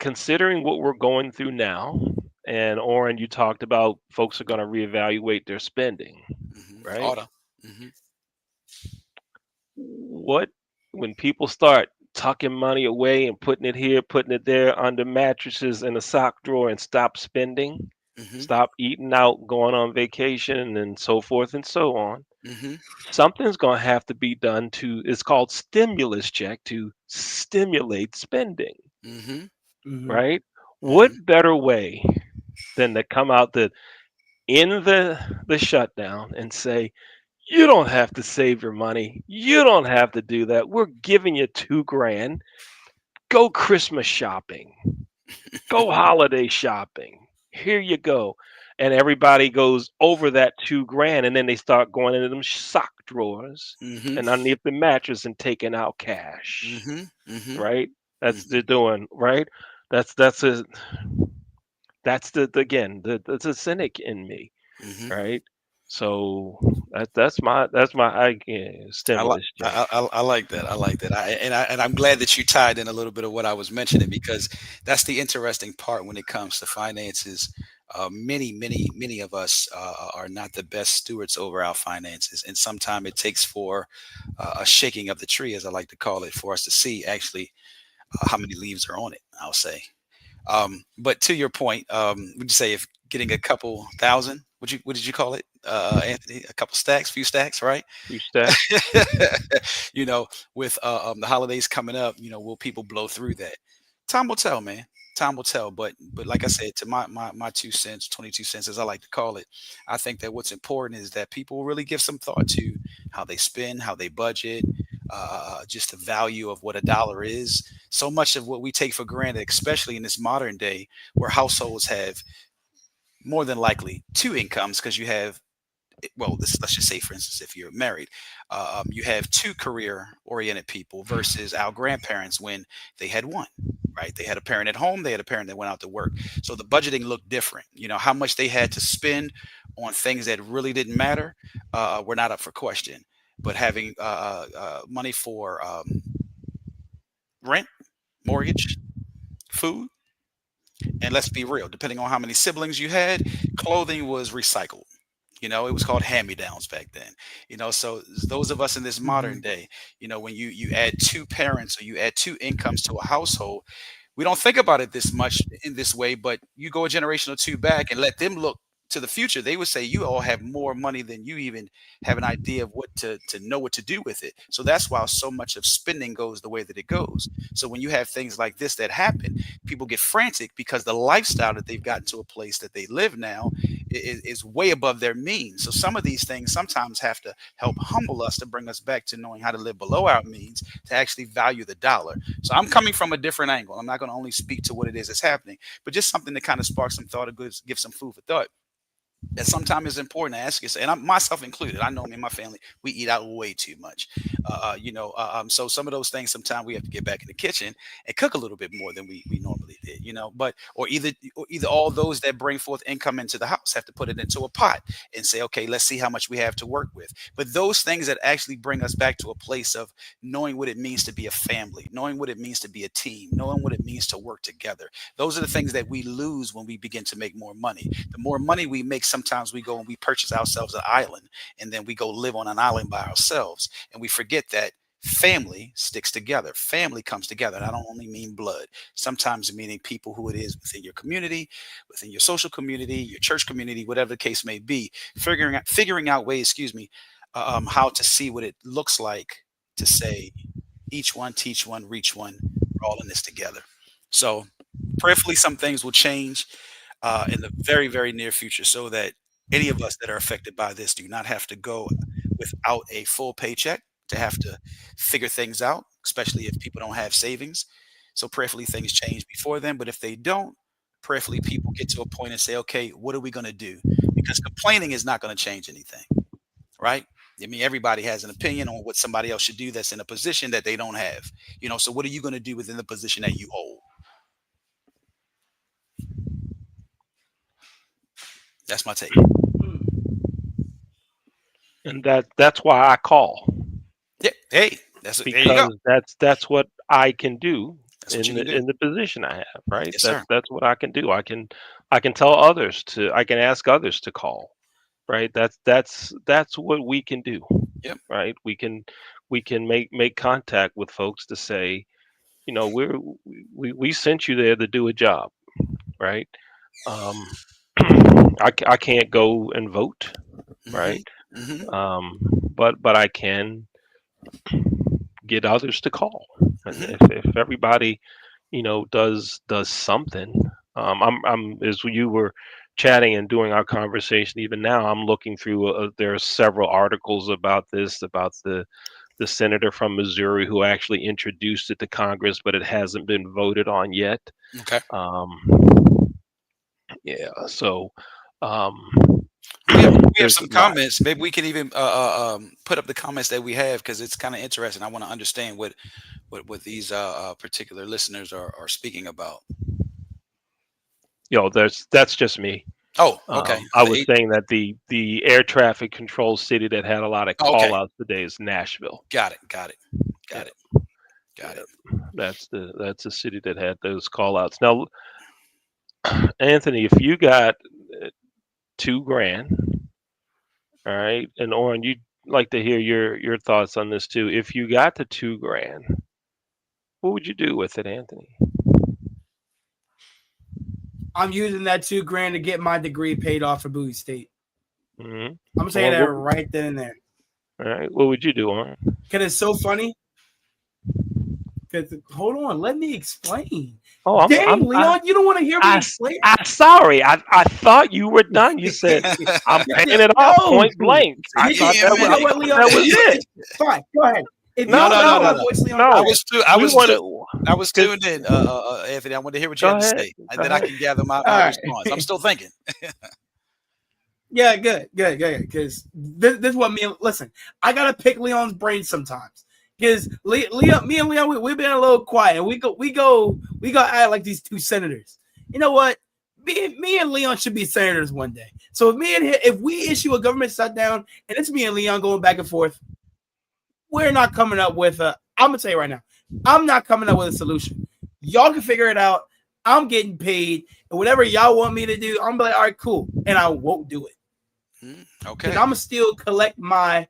considering what we're going through now, and Oren, you talked about folks are going to reevaluate their spending, right? Auto. Hmm. What when people start tucking money away and putting it here, putting it there under mattresses in a sock drawer and stop spending, Hmm. stop eating out, going on vacation and so forth and so on, Hmm. something's going to have to be done to it's called stimulus check to stimulate spending, Hmm. Mm-hmm. right? What Hmm. better way than to come out in the shutdown and say, you don't have to save your money. You don't have to do that. We're giving you 2 grand. Go Christmas shopping. Go holiday shopping. Here you go. And everybody goes over that 2 grand, and then they start going into them sock drawers Hmm. and underneath the mattress and taking out cash. Hmm. Hmm. Right? That's Hmm. they're doing right. That's a that's again that's a cynic in me, Hmm. right? So that's my I like stimulus check. I like that. I like that. And I'm glad that you tied in a little bit of what I was mentioning because that's the interesting part when it comes to finances. Many of us are not the best stewards over our finances, and sometimes it takes for a shaking of the tree, as I like to call it, for us to see actually how many leaves are on it. I'll say. But to your point, would you say if getting a couple thousand, what did you call it, Anthony? A couple stacks, few stacks, right? Few stacks. you know, with the holidays coming up, will people blow through that? Time will tell, man. Time will tell. But like I said, to my 2 cents, 22 cents, as I like to call it, I think that what's important is that people really give some thought to how they spend, how they budget, just the value of what a dollar is. So much of what we take for granted, especially in this modern day, where households have more than likely two incomes because you have well, let's just say, for instance, if you're married, you have two career-oriented people versus our grandparents when they had one, right? They had a parent at home, they had a parent that went out to work. So the budgeting looked different. How much they had to spend on things that really didn't matter were not up for question. But having money for rent, mortgage, food, and let's be real, depending on how many siblings you had, clothing was recycled. It was called hand-me-downs back then. So those of us in this Mm-hmm. modern day, when you add two parents or you add two incomes to a household, we don't think about it this much in this way, but you go a generation or two back and let them look to the future, they would say you all have more money than you even have an idea of what to know what to do with it. So that's why so much of spending goes the way that it goes. So when you have things like this that happen, people get frantic because the lifestyle that they've gotten to a place that they live now is way above their means. So some of these things sometimes have to help humble us to bring us back to knowing how to live below our means to actually value the dollar. So I'm coming from a different angle. I'm not going to only speak to what it is that's happening, but just something to kind of spark some thought or give some food for thought that sometimes it's important to ask yourself, and I'm myself included. I know me and my family, we eat out way too much. So some of those things, sometimes we have to get back in the kitchen and cook a little bit more than we normally did, but or either all those that bring forth income into the house have to put it into a pot and say, okay, let's see how much we have to work with. But those things that actually bring us back to a place of knowing what it means to be a family, knowing what it means to be a team, knowing what it means to work together. Those are the things that we lose when we begin to make more money. The more money we make, sometimes we go and we purchase ourselves an island and then we go live on an island by ourselves. And we forget that family sticks together. Family comes together. And I don't only mean blood, sometimes meaning people who it is within your community, within your social community, your church community, whatever the case may be, figuring out ways, excuse me, how to see what it looks like to say, each one, teach one, reach one. We're all in this together. So prayerfully, some things will change in the very, very near future so that any of us that are affected by this do not have to go without a full paycheck to have to figure things out, especially if people don't have savings. So prayerfully things change before then. But if they don't, prayerfully people get to a point and say, okay, what are we going to do? Because complaining is not going to change anything, right? I mean, everybody has an opinion on what somebody else should do that's in a position that they don't have. So what are you going to do within the position that you hold? That's my take. And that's why I call, Yeah. Hey, there you go. because that's what I can do. That's what you can do. in the position I have, right? Yes, sir. That's what I can do. I can tell others to. I can ask others to call, right? That's what we can do, Yep. right? We can make contact with folks to say, you know, we sent you there to do a job, right? Um, I can't go and vote, Hmm. right? Hmm. Um, but I can get others to call, and Hmm. if everybody, you know, does something, I'm as you were chatting and doing our conversation, even now I'm looking through. There are several articles about this, about the senator from Missouri who actually introduced it to Congress, but it hasn't been voted on yet. Okay. Um, yeah, so um, We have there's a some lot. comments. Maybe we can even put up the comments that we have, because it's kind of interesting. I want to understand what these particular listeners are speaking about. You know, that's just me. Oh, okay. I The was eight. saying that the air traffic control city that had a lot of Oh, call okay. outs today is Nashville. Got it. Got it. Yeah, Got it. Got yeah, it. that's the city that had those call outs. Now, Anthony, if you got uh, 2 grand, all right, and Oren, you'd like to hear your thoughts on this too. If you got the 2 grand, what would you do with it, Anthony? I'm using that 2 grand to get my degree paid off for Bowie State. Mm-hmm. I'm gonna say Or that what? right then and there. All right, what would you do, Oren? Cause it's so funny. Cause hold on, let me explain. Oh, Dang, Leon, you don't want to hear me explain? I sorry. I thought you were done. You said I'm paying it off No, point blank. I you, thought Yeah, that you was know man. what, I thought Leon? that was it. Fine, go ahead. If you No, No, don't no, like no, my no, no, no. voice, Leon, go I no. ahead. was too. I We was want too. to. I was Cause tuned in, Anthony. I want to hear what you go had to ahead. say, and Go then I ahead. can gather my All right. response. I'm still thinking. Yeah, good. Because this is what listen. I gotta pick Leon's brain sometimes. Because Leon, me and Leon, we've been a little quiet, and we go act like these two senators. You know what? Me and Leon should be senators one day. So if we issue a government shutdown and it's me and Leon going back and forth, we're not coming up with a. I'm gonna tell you right now, I'm not coming up with a solution. Y'all can figure it out. I'm getting paid, and whatever y'all want me to do, I'm like, all right, cool, and I won't do it. Okay. Because I'm gonna still collect my,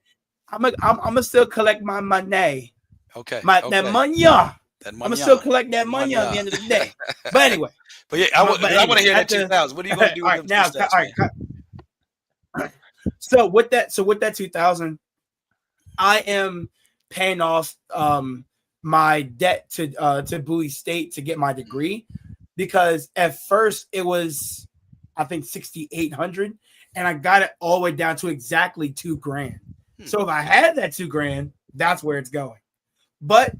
I'm gonna still collect my money, Okay. that Okay. money. That I'm gonna money. still collect that That money at the money. end of the day. But anyway, But yeah, but I want to anyway, hear that at the 2,000. What are you all going to do with right them two now, stacks, all man? right. So with that 2,000, I am paying off my debt to Bowie State to get my degree, because at first it was, I think, 6,800, and I got it all the way down to exactly 2 grand. So if I had that 2 grand, that's where it's going. But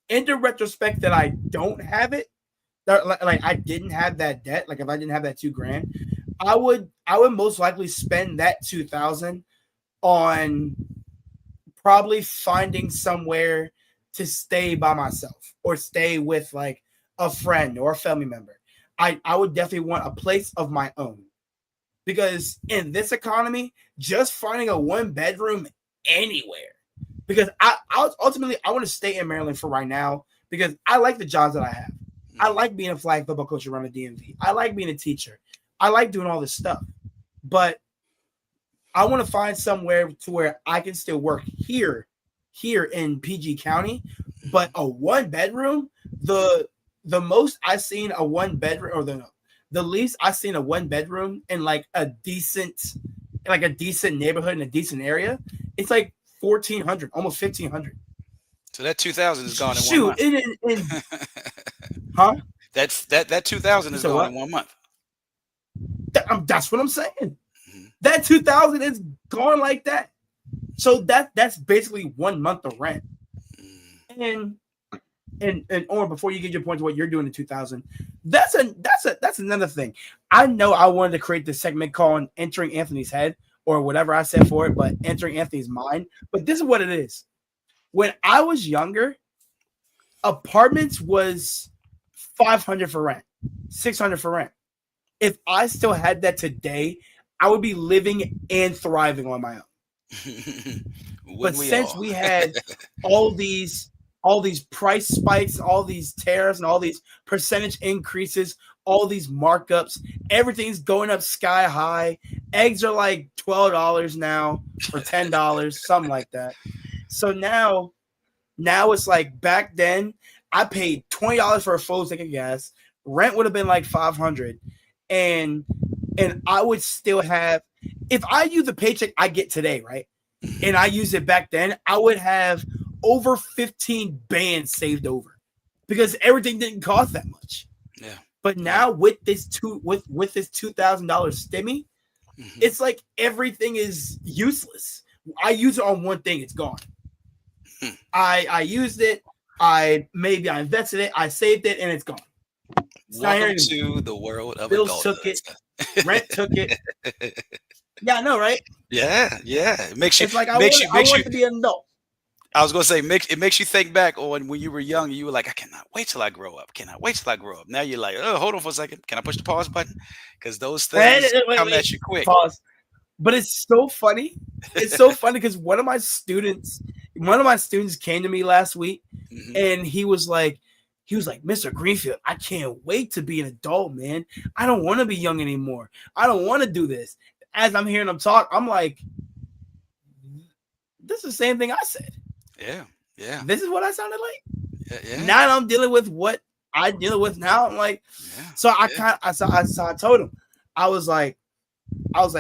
in the retrospect that I don't have it, like I didn't have that debt, like if I didn't have that 2 grand, I would most likely spend that 2,000 on probably finding somewhere to stay by myself or stay with like a friend or a family member. I would definitely want a place of my own, because in this economy, just finding a 1 bedroom anywhere, because I ultimately I want to stay in Maryland for right now, because I like the jobs that I have. I like being a flag football coach around the DMV. I like being a teacher. I like doing all this stuff, but I want to find somewhere to where I can still work here in PG County. But a 1 bedroom, the most I've seen a 1 bedroom, or the least I've seen a 1 bedroom in like a decent neighborhood in a decent area, it's like 1,400, almost 1,500. So that 2,000 is gone in 1 Shoot, month. huh? That 2,000 You is said gone what? in 1 month. That's what I'm saying. Mhm. That 2,000 is gone like that. So that's basically 1 month of rent. And or before you get your point to what you're doing in 2,000, that's another thing. I know I wanted to create this segment called "Entering Anthony's Head" or whatever I said for it, but entering Anthony's mind. But this is what it is. When I was younger, apartments was 500 for rent, 600 for rent. If I still had that today, I would be living and thriving on my own. But Wouldn't we since all? we had all these all these price spikes, all these tariffs, and all these percentage increases, all these markups. Everything's going up sky high. Eggs are like $12 now or $10, something like that. So now it's like back then I paid $20 for a full tank of gas. Rent would have been like 500, and I would still have, if I use the paycheck I get today, right, and I use it back then, I would have over 15 bands saved over because everything didn't cost that much. Yeah. But now with this $2,000 stimmy, it's like everything is useless. I use it on one thing, it's gone. I used it. I invested it. I saved it, and it's gone. It's Welcome to the world of bills adulthood. took it. Rent took it. Yeah, I know, right? Yeah. It makes you. It's like I makes want to be an adult. I was gonna say, it makes you think back on when you were young. You were like, I cannot wait till I grow up. Cannot wait till I grow up. Now you're like, oh, hold on for a second. Can I push the pause button? Because those things come at you quick. Pause. But it's so funny. It's so funny because one of my students came to me last week, and he was like, Mr. Greenfield, I can't wait to be an adult, man. I don't want to be young anymore. I don't want to do this. As I'm hearing him talk, I'm like, this is the same thing I said. Yeah. This is what I sounded like. Yeah. Now I'm dealing with what I deal with now. I'm like, so I told him, I was like,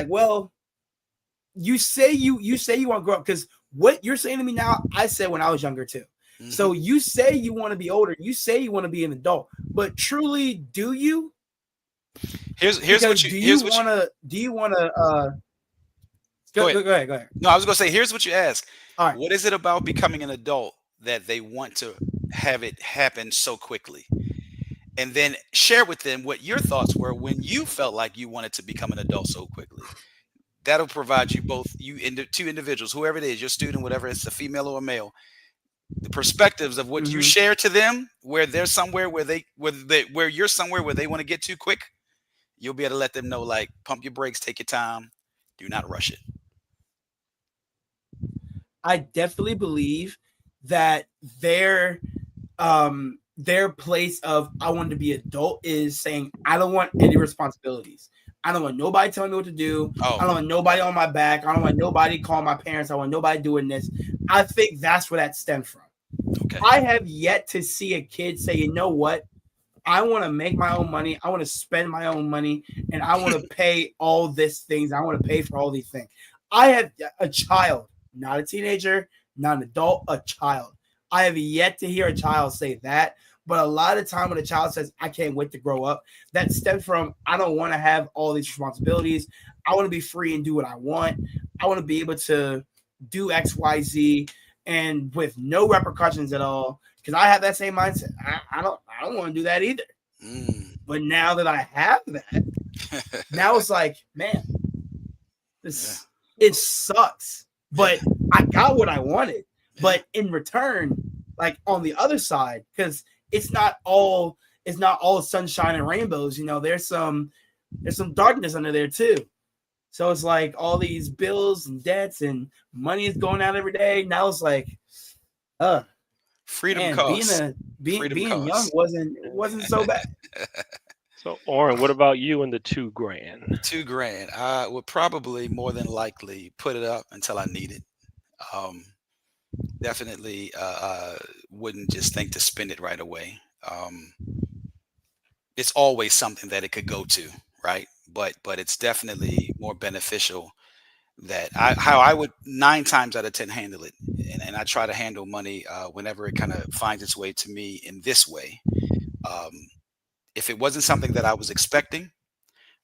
well, you say you want to grow up, because what you're saying to me now, I said when I was younger too. So you say you want to be older, you say you want to be an adult, but truly, do you? Here's what you want to go ahead. No, I was gonna say, here's what you ask. All right. What is it about becoming an adult that they want to have it happen so quickly? And then share with them what your thoughts were when you felt like you wanted to become an adult so quickly. That'll provide you both, two individuals, whoever it is, your student, whatever it's, a female or a male, the perspectives of what you share to them, where they're somewhere where you're somewhere where they want to get to quick. You'll be able to let them know, like, pump your brakes, take your time, do not rush it. I definitely believe that their place of I want to be adult is saying I don't want any responsibilities. I don't want nobody telling me what to do. I don't want nobody on my back. I don't want nobody calling my parents. I want nobody doing this. I think that's where that stemmed from. Okay. I have yet to see a kid say, you know what? I want to make my own money. I want to spend my own money, and I want to pay all these things. I want to pay for all these things. I have a child, not a teenager, not an adult, a child. I have yet to hear a child say that. But a lot of time when a child says, I can't wait to grow up, that stems from, I don't want to have all these responsibilities. I want to be free and do what I want. I want to be able to do X, Y, Z, and with no repercussions at all. Because I have that same mindset. I don't want to do that either. But now that I have that, now it's like, man, it sucks. But I got what I wanted. But in return, like on the other side, because it's not all sunshine and rainbows, there's some darkness under there too. So it's like all these bills and debts and money is going out every day. Now it's like, freedom costs. Being young wasn't so bad. So Oren, what about you and the $2,000? $2,000. I would probably more than likely put it up until I need it. Definitely wouldn't just think to spend it right away. It's always something that it could go to, right? But it's definitely more beneficial that how I would 9 times out of 10 handle it. And I try to handle money whenever it kind of finds its way to me in this way. If it wasn't something that I was expecting,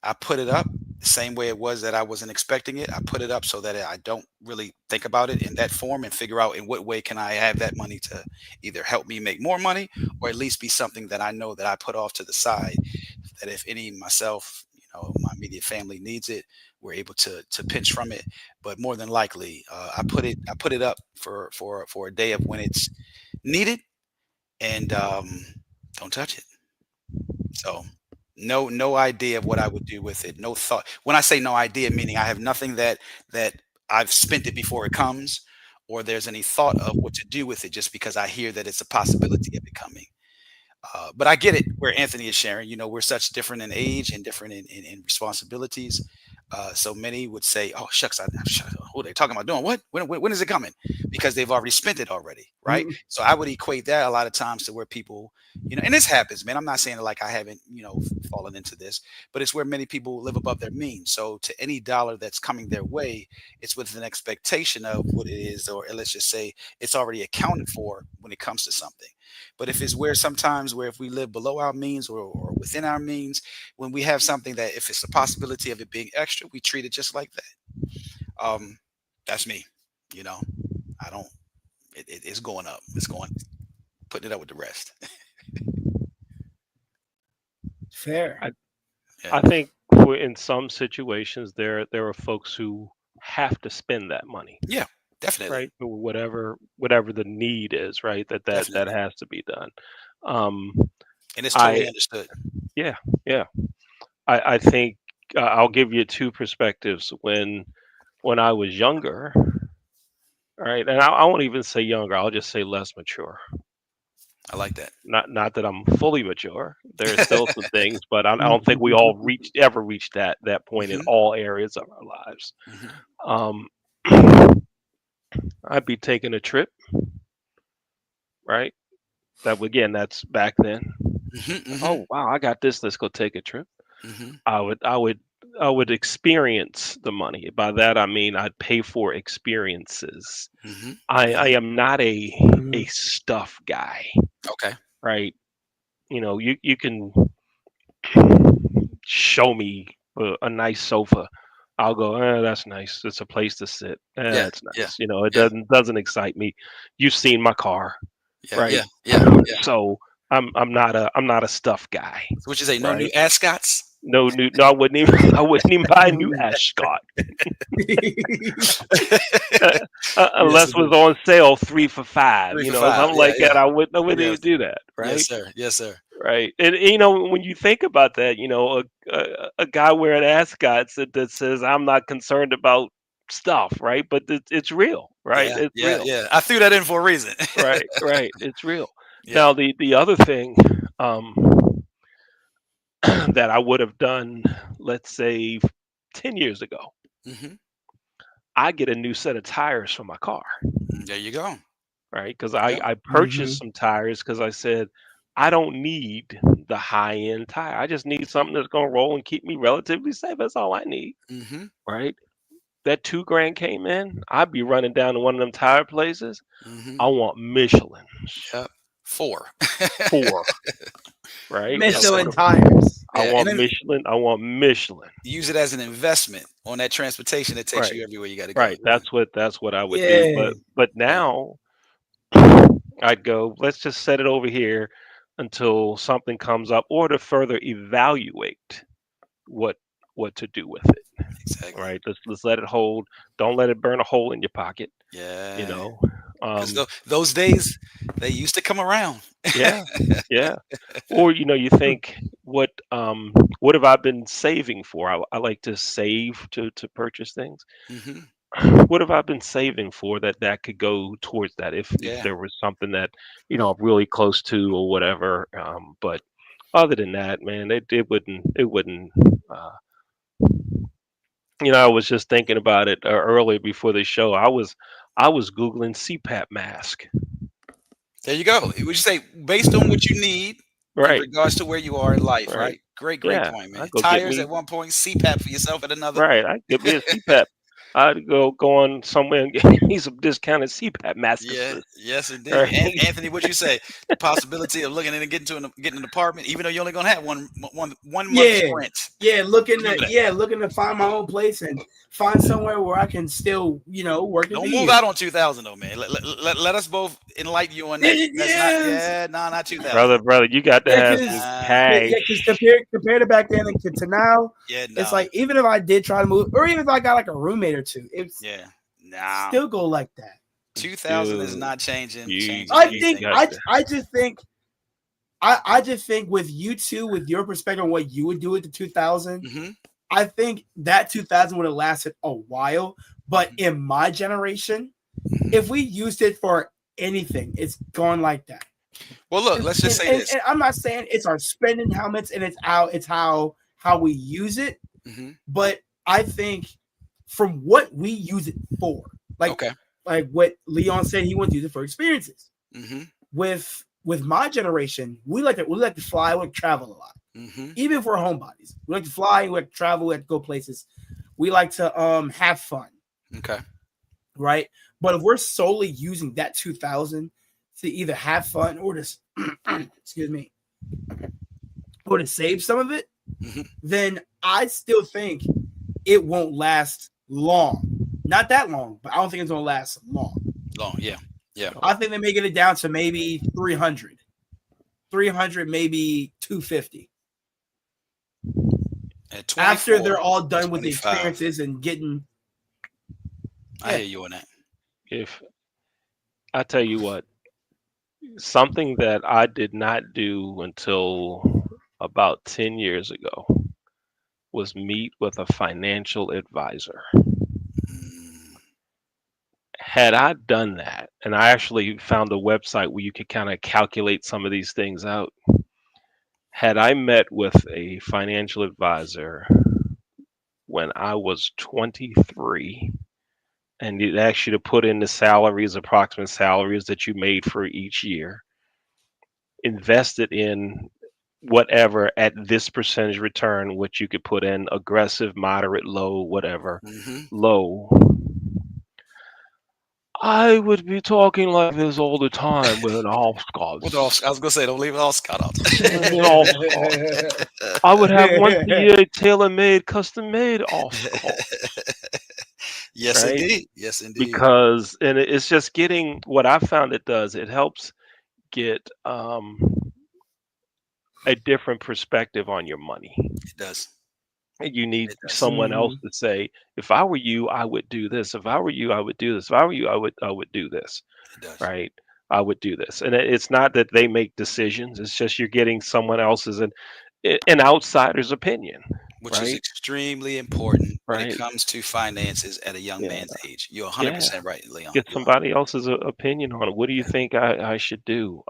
I put it up the same way it was that I wasn't expecting it. I put it up so that I don't really think about it in that form and figure out in what way can I have that money to either help me make more money or at least be something that I know that I put off to the side, that if any myself, my immediate family needs it, we're able to pinch from it. But more than likely, I put it up for a day of when it's needed, and don't touch it. So no idea of what I would do with it. No thought. When I say no idea, meaning I have nothing that I've spent it before it comes, or there's any thought of what to do with it just because I hear that it's a possibility of it coming. But I get it where Anthony is sharing. We're such different in age and different in responsibilities. So many would say, "Oh shucks, who are they talking about doing what? When is it coming?" Because they've already spent it already, right? Mhm. So I would equate that a lot of times to where people, and this happens, man. I'm not saying like I haven't, fallen into this, but it's where many people live above their means. So to any dollar that's coming their way, it's with an expectation of what it is, or let's just say it's already accounted for when it comes to something. But if it's where sometimes where if we live below our means or within our means, when we have something that if it's a possibility of it being extra, we treat it just like that. That's me. You know, I don't. It's going up. It's going putting it up with the rest. Fair. I, Yeah. I think in some situations there are folks who have to spend that money, Yeah. Definitely. right? For whatever the need is, right? That Definitely. has to be done. Um, And it's totally I understood. yeah yeah. I think I'll give you two perspectives. When I was younger, right, and I won't even say younger. I'll just say less mature. I like that. Not that I'm fully mature. There are still some things, but I don't think we all ever reached that point in Hmm. all areas of our lives. Hmm. Um, I'd be taking a trip, right? That's back then. Hmm. Hmm. Oh wow, I got this. Let's go take a trip. Hmm. I would I would I would experience the money. By that I mean I'd pay for experiences. Hmm. I Hmm. am not a Mhm. stuff guy, Okay. right? You can show me a nice sofa. I'll go, that's nice. It's a place to sit. Yeah. It's Yeah. nice. It Yeah. doesn't excite me. You've seen my car, Yeah. right? Yeah. Yeah. Yeah. So I'm not a stuff guy, So what you say? No new right? ascots. No new. No, I wouldn't even. I wouldn't even buy a new Ascot Yes, unless it was indeed. on sale 3 for $5. 3 for 5. Something Yeah. like Yeah. that. I wouldn't Yes. even do that, Yes, right? sir. Yes, sir. Right. And when you think about that, a guy wearing ascots that says I'm not concerned about stuff, right? But it's real, right? Yeah. It's Yeah. real, Yeah. I threw that in for a reason. right? Right. It's real. Yeah. Now the other thing um, that I would have done, let's say 10 years ago, Hmm. I get a new set of tires for my car, There you go. right? Because I Yeah. I purchased Mhm. some tires because I said I don't need the high end tire. I just need something that's gonna roll and keep me relatively safe. That's all I need, Hmm. right? That 2 grand came in, I'd be running down to one of them tire places. Hmm. I want Michelin's Yep. 4. 4, right? Yes, Michelin sir. tires. I Yeah. And want then Michelin. I want Michelin. use it as an investment on that transportation that takes Right, you everywhere you got to go. right. That's what I would do. Yeah. But Yeah. now I'd go. Let's just set it over here until something comes up, or to further evaluate what what to do with it. Exactly. Right. Let's let it hold. Don't let it burn a hole in your pocket. You Yeah. know. Because Um, those days they used to come around. yeah, yeah. Or you think what have I been saving for? I like to save to purchase things. Hmm. What have I been saving for that could go towards that if Yeah. there was something that I'm really close to or whatever. But other than that, man, it wouldn't. Uh, I was just thinking about it earlier before the show. I was googling CPAP mask. There you go. Would you say based on what you need in Right, regards to where you are in life, right. right? Great Yeah, point, I man. go get Tires at me one point, CPAP for yourself at another. right. I get me a CPAP. I'd go on somewhere and get me some discounted CPAP Yeah, mattresses. yes, indeed. Right, And Anthony, what'd you say? The possibility of looking in and getting an apartment, even though you're only gonna have one month's Yeah. rent. Yeah, Remember that. looking to find my own place and find somewhere where I can still, work and Don't be move here. out on 2000 though, man. Let us both enlighten you on that. That's not. Yes. Yeah, no, not 2000. brother, you got to Yeah, have because some cash. compared to back then and to now, Yeah, it's no. like even if I did try to move, or even if I got like a roommate or two, it's Yeah, no. still go like that. 2000 is Dude, not changing you changing I you think anything. got to. I just think with you two, with your perspective on what you would do with the 2000, Hmm. I think that 2000 would have lasted a while. But Hmm. in my generation, If we used it for anything, it's gone like that. Well, look, let's just say this. And I'm not saying it's our spending habits and it's how we use it, but I think from what we use it for, like what Leon said, he wants to use it for experiences. With my generation, we like to fly, we like to travel a lot. Even if we're homebodies, we like to fly, we like to travel, we like to go places. We like to have fun. Okay. Right? But if we're solely using that 2,000 to either have fun or to excuse me, or to save some of it, then I still think it won't last long. Not that long, but I don't think it's gonna last long. Yeah. I think they may get it down to maybe 300, maybe 250. After they're all done with the experiences and getting. I hear you on that. If I tell you what, something that I did not do until about 10 years ago was meet with a financial advisor. Had I done that, and I actually found a website where you could kind of calculate some of these things out. Had I met with a financial advisor when I was 23, and it asks you to put in the salaries, approximate salaries that you made for each year, invested in whatever at this percentage return, which you could put in aggressive, moderate, low, whatever, low. I would be talking like this all the time with an Oscars. I was gonna say, don't leave it all Scott out. I would have once a year tailor-made, custom-made Oscars. Yes, right? indeed. Yes, indeed. Because it's just getting what I found it does. It helps get a different perspective on your money. It does. You need someone else to say, if I were you, I would do this. If I were you, I would do this. If I were you, I would do this. It does. Right? I would do this. And it's not that they make decisions. It's just you're getting someone else's an outsider's opinion. Which is extremely important when it comes to finances at a young man's age. You're 100% right, Leon. Get somebody else's opinion on it. What do you think I should do?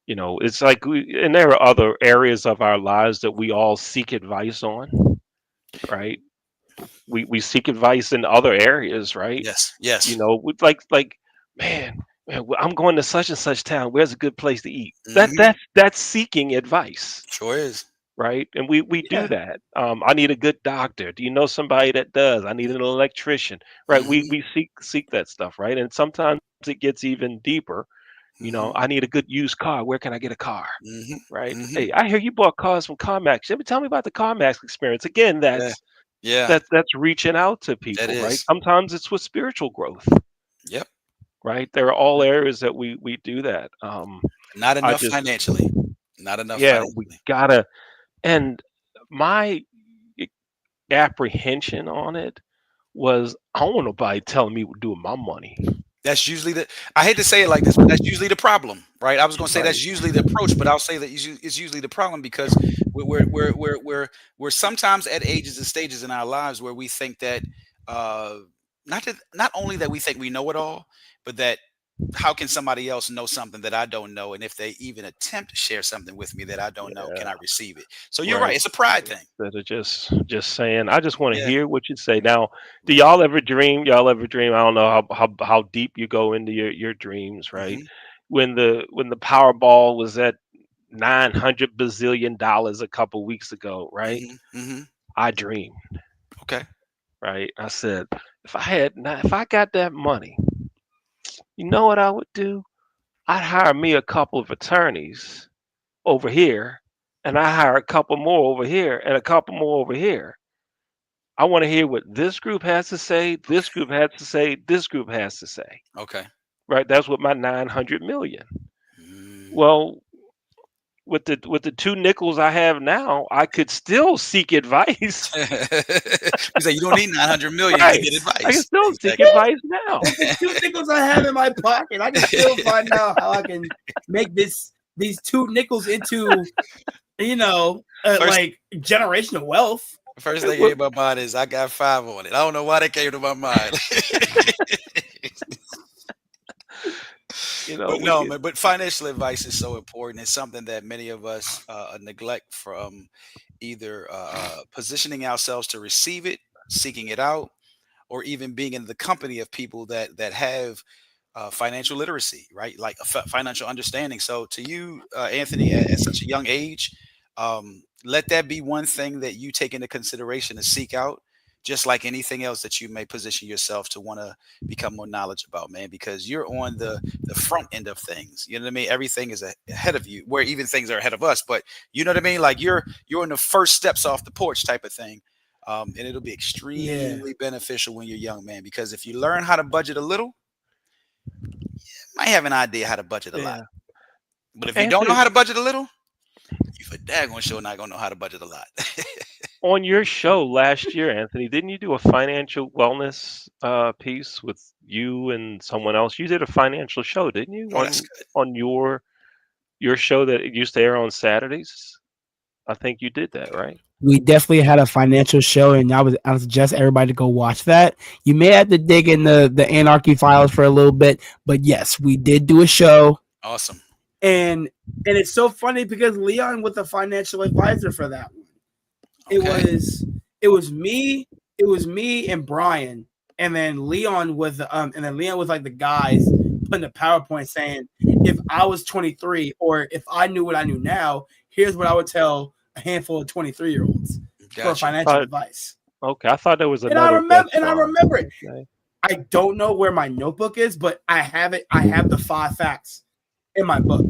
You know, it's like and there are other areas of our lives that we all seek advice on, right? We seek advice in other areas, right? Yes. You know, with like man, I'm going to such and such town. Where's a good place to eat? That's seeking advice. Sure is. Right, and we do that. I need a good doctor. Do you know somebody that does? I need an electrician. Right, we seek that stuff, right? And sometimes it gets even deeper. You know, I need a good used car. Where can I get a car? Right. Hey, I hear you bought cars from CarMax. Tell me about the CarMax experience. Again, that's reaching out to people, right? Sometimes it's with spiritual growth. Yep. Right. There are all areas that we do that. Not enough financially. Not enough. Yeah, we gotta. And my apprehension on it was, I don't want nobody telling me what to do with my money. That's usually I hate to say it like this, but that's usually the problem, right? I was going to say that's usually the approach, but I'll say that it's usually the problem because we're sometimes at ages and stages in our lives where we think that not only that we think we know it all, but that how can somebody else know something that I don't know? And if they even attempt to share something with me that I don't know, can I receive it? So you're right. It's a pride thing. That are just saying, I just want to hear what you say. Now, do y'all ever dream? I don't know how deep you go into your dreams, right? When the Powerball was at $900 bazillion a couple weeks ago, right? I dreamed. Okay. Right. I said, if I got that money, you know what I would do? I'd hire me a couple of attorneys over here, and I hire a couple more over here, and a couple more over here. I want to hear what this group has to say, this group has to say, this group has to say. Okay. Right? That's what my 900 million. Well, with the 2 nickels I have now, I could still seek advice. You say you don't need 900 million to get advice. I can still seek advice now. With the 2 nickels I have in my pocket, I can still find out how I can make these 2 nickels into, like generational wealth. First thing came to my mind is I got 5 on it. I don't know why that came to my mind. But no, man. But financial advice is so important. It's something that many of us neglect from either positioning ourselves to receive it, seeking it out, or even being in the company of people that have financial literacy, right? Like financial understanding. So to you, Anthony, at such a young age, let that be one thing that you take into consideration to seek out, just like anything else that you may position yourself to want to become more knowledgeable about, man, because you're on the front end of things. You know what I mean? Everything is ahead of you, where even things are ahead of us. But you know what I mean? Like you're in the first steps off the porch type of thing. And it'll be extremely beneficial when you're young, man, because if you learn how to budget a little, might have an idea how to budget a lot. But if you don't know how to budget a little, you for daggone sure not gonna know how to budget a lot. On your show last year, Anthony, didn't you do a financial wellness piece with you and someone else? You did a financial show, didn't you? Oh, that's good. On your show that used to air on Saturdays. I think you did that, right? We definitely had a financial show, and I would suggest everybody to go watch that. You may have to dig in the Anarchy files for a little bit, but yes, we did do a show. Awesome. And it's so funny because Leon was a financial advisor for that one. Okay. It was me and Brian, and then Leon was like the guys putting the PowerPoint saying, if I was 23 or if I knew what I knew now, here's what I would tell a handful of 23-year-olds for financial advice. Okay, I thought there was another. And I remember it. Okay. I don't know where my notebook is, but I have it. I have the 5 facts in my book.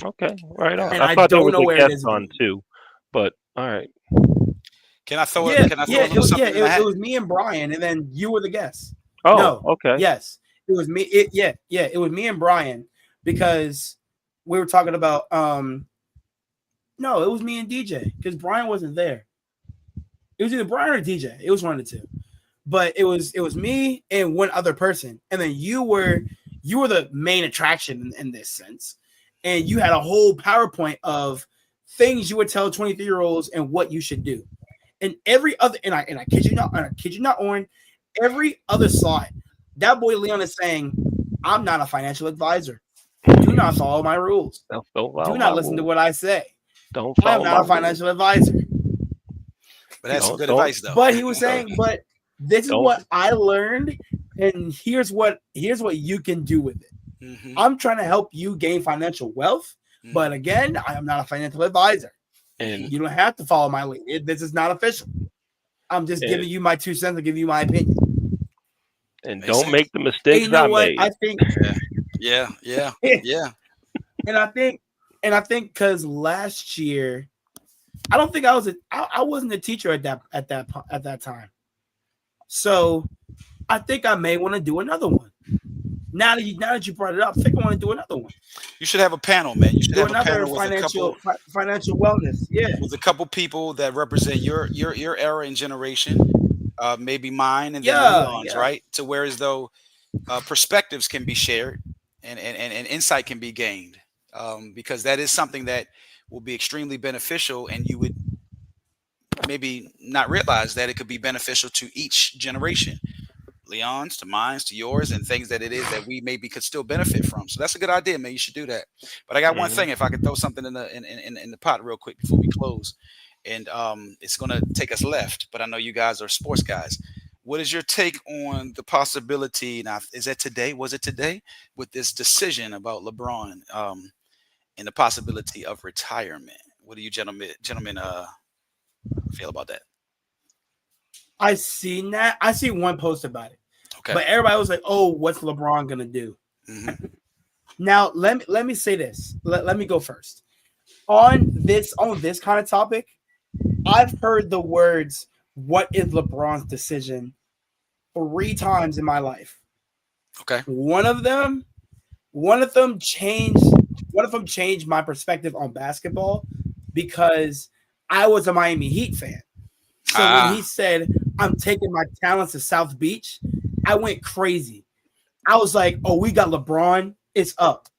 Okay, right on. And I thought don't know where it is on too, but all right. Can I throw it? Can I throw a little something? It was me and Brian, and then you were the guest. Oh, no, okay. Yes, it was me. It was me and Brian because we were talking about. No, it was me and DJ because Brian wasn't there. It was either Brian or DJ. It was one of the two, but it was me and one other person, and then you were the main attraction in this sense, and you had a whole PowerPoint of things you would tell 23-year-olds and what you should do. And every other, and I kid you not, Oren, every other slide, that boy Leon is saying, I'm not a financial advisor. Do not follow my rules. Do not listen to what I say. I'm not a financial advisor. But that's some good advice, though. But he was saying, but this is what I learned, and here's what you can do with it. Mm-hmm. I'm trying to help you gain financial wealth, but again, I am not a financial advisor. And you don't have to follow my lead. This is not official. I'm just giving you my 2 cents to give you my opinion. And don't make the mistakes I made. I think. Yeah. And I think because last year, I don't think I wasn't a teacher at that time. So I think I may want to do another one. Now that you brought it up, I think I want to do another one. You should have a panel, man. You should have a panel with financial wellness. Yeah, with a couple people that represent your era and generation, maybe mine and then Leon's, right? To where as though perspectives can be shared and insight can be gained, because that is something that will be extremely beneficial, and you would maybe not realize that it could be beneficial to each generation. Leon's to mine's to yours, and things that it is that we maybe could still benefit from. So that's a good idea, man. You should do that. But I got one thing, if I could throw something in the pot real quick before we close, and it's gonna take us left. But I know you guys are sports guys. What is your take on the possibility? Now, is that today? Was it today with this decision about LeBron and the possibility of retirement? What do you gentlemen feel about that? I seen that. I see one post about it. Okay. But everybody was like, "Oh, what's LeBron gonna do?" Mm-hmm. Now, let me say this. Let me go first. On this kind of topic, I've heard the words, "What is LeBron's decision?" 3 times in my life. Okay. One of them changed my perspective on basketball because I was a Miami Heat fan. So when he said, I'm taking my talents to South Beach, I went crazy. I was like, oh, we got LeBron. It's up.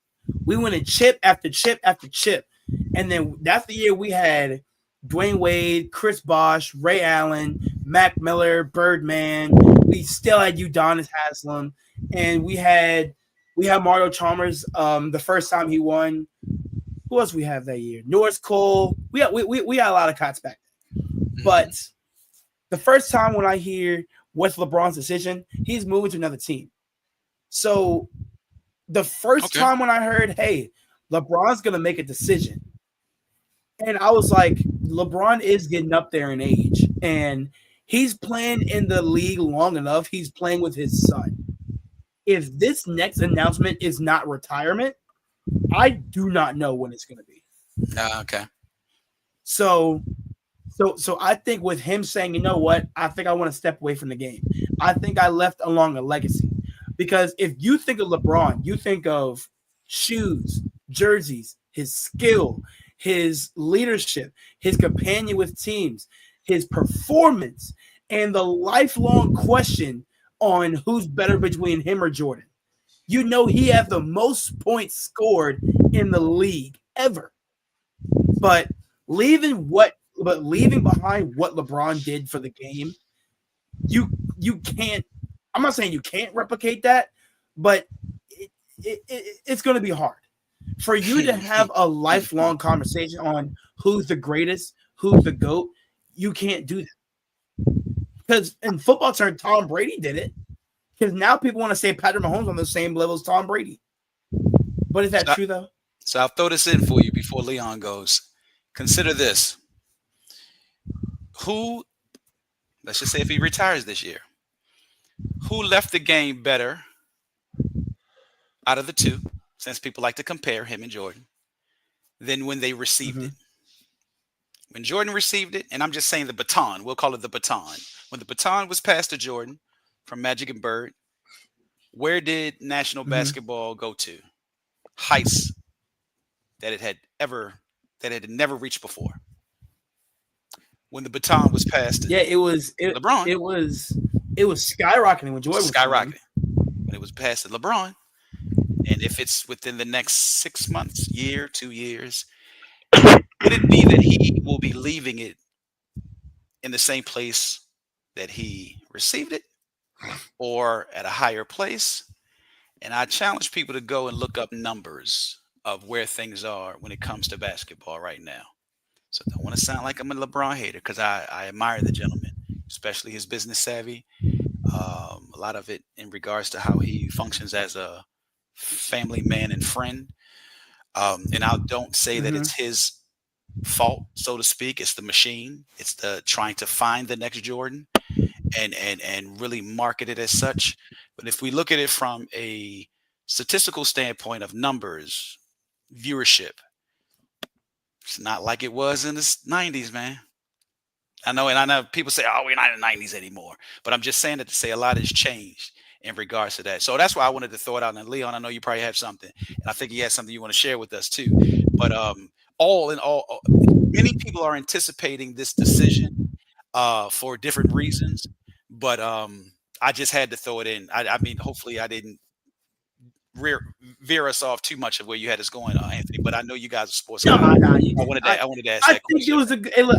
We went in chip after chip after chip. And then that's the year we had Dwayne Wade, Chris Bosh, Ray Allen, Mac Miller, Birdman. We still had Udonis Haslam, and we had Mario Chalmers. The first time he won. Who else we have that year? Norris Cole. We had a lot of cuts back then. But the first time when I hear what's LeBron's decision, he's moving to another team. So the first time when I heard, hey, LeBron's gonna make a decision, and I was like, LeBron is getting up there in age, and he's playing in the league long enough. He's playing with his son. If this next announcement is not retirement, I do not know when it's going to be. Okay. So I think with him saying, you know what, I think I want to step away from the game. I think I left along a legacy. Because if you think of LeBron, you think of shoes, jerseys, his skill, his leadership, his companion with teams, his performance, and the lifelong question on who's better between him or Jordan. You know he had the most points scored in the league ever. But leaving behind what LeBron did for the game, you can't. I'm not saying you can't replicate that, but it's going to be hard for you to have a lifelong conversation on who's the greatest, who's the GOAT. You can't do that because in football terms, Tom Brady did it. Because now people want to say Patrick Mahomes on the same level as Tom Brady. But is that true though? So I'll throw this in for you before Leon goes. Consider this. Let's just say if he retires this year, who left the game better out of the two, since people like to compare him and Jordan, than when they received it? When Jordan received it, and I'm just saying the baton, we'll call it the baton. When the baton was passed to Jordan from Magic and Bird, where did national basketball go to? Heights that it had never reached before. When the baton was passed to LeBron. It was skyrocketing when Jordan was skyrocketing. When it was passed to LeBron. And if it's within the next 6 months, year, 2 years, could it be that he will be leaving it in the same place that he received it or at a higher place? And I challenge people to go and look up numbers of where things are when it comes to basketball right now. So I don't want to sound like I'm a LeBron hater because I admire the gentleman, especially his business savvy. A lot of it in regards to how he functions as a family man and friend. And I don't say that it's his fault, so to speak. It's the machine. It's the trying to find the next Jordan and really market it as such. But if we look at it from a statistical standpoint of numbers, viewership, it's not like it was in the 90s, man. I know people say, oh, we're not in the 90s anymore. But I'm just saying that to say a lot has changed in regards to that. So that's why I wanted to throw it out. And Leon, I know you probably have something. And I think he has something you want to share with us too. But all in all, many people are anticipating this decision for different reasons. But I just had to throw it in. I mean, hopefully I didn't veer us off too much of where you had us going, Anthony. But I know you guys are sports guys. I wanted to ask that question.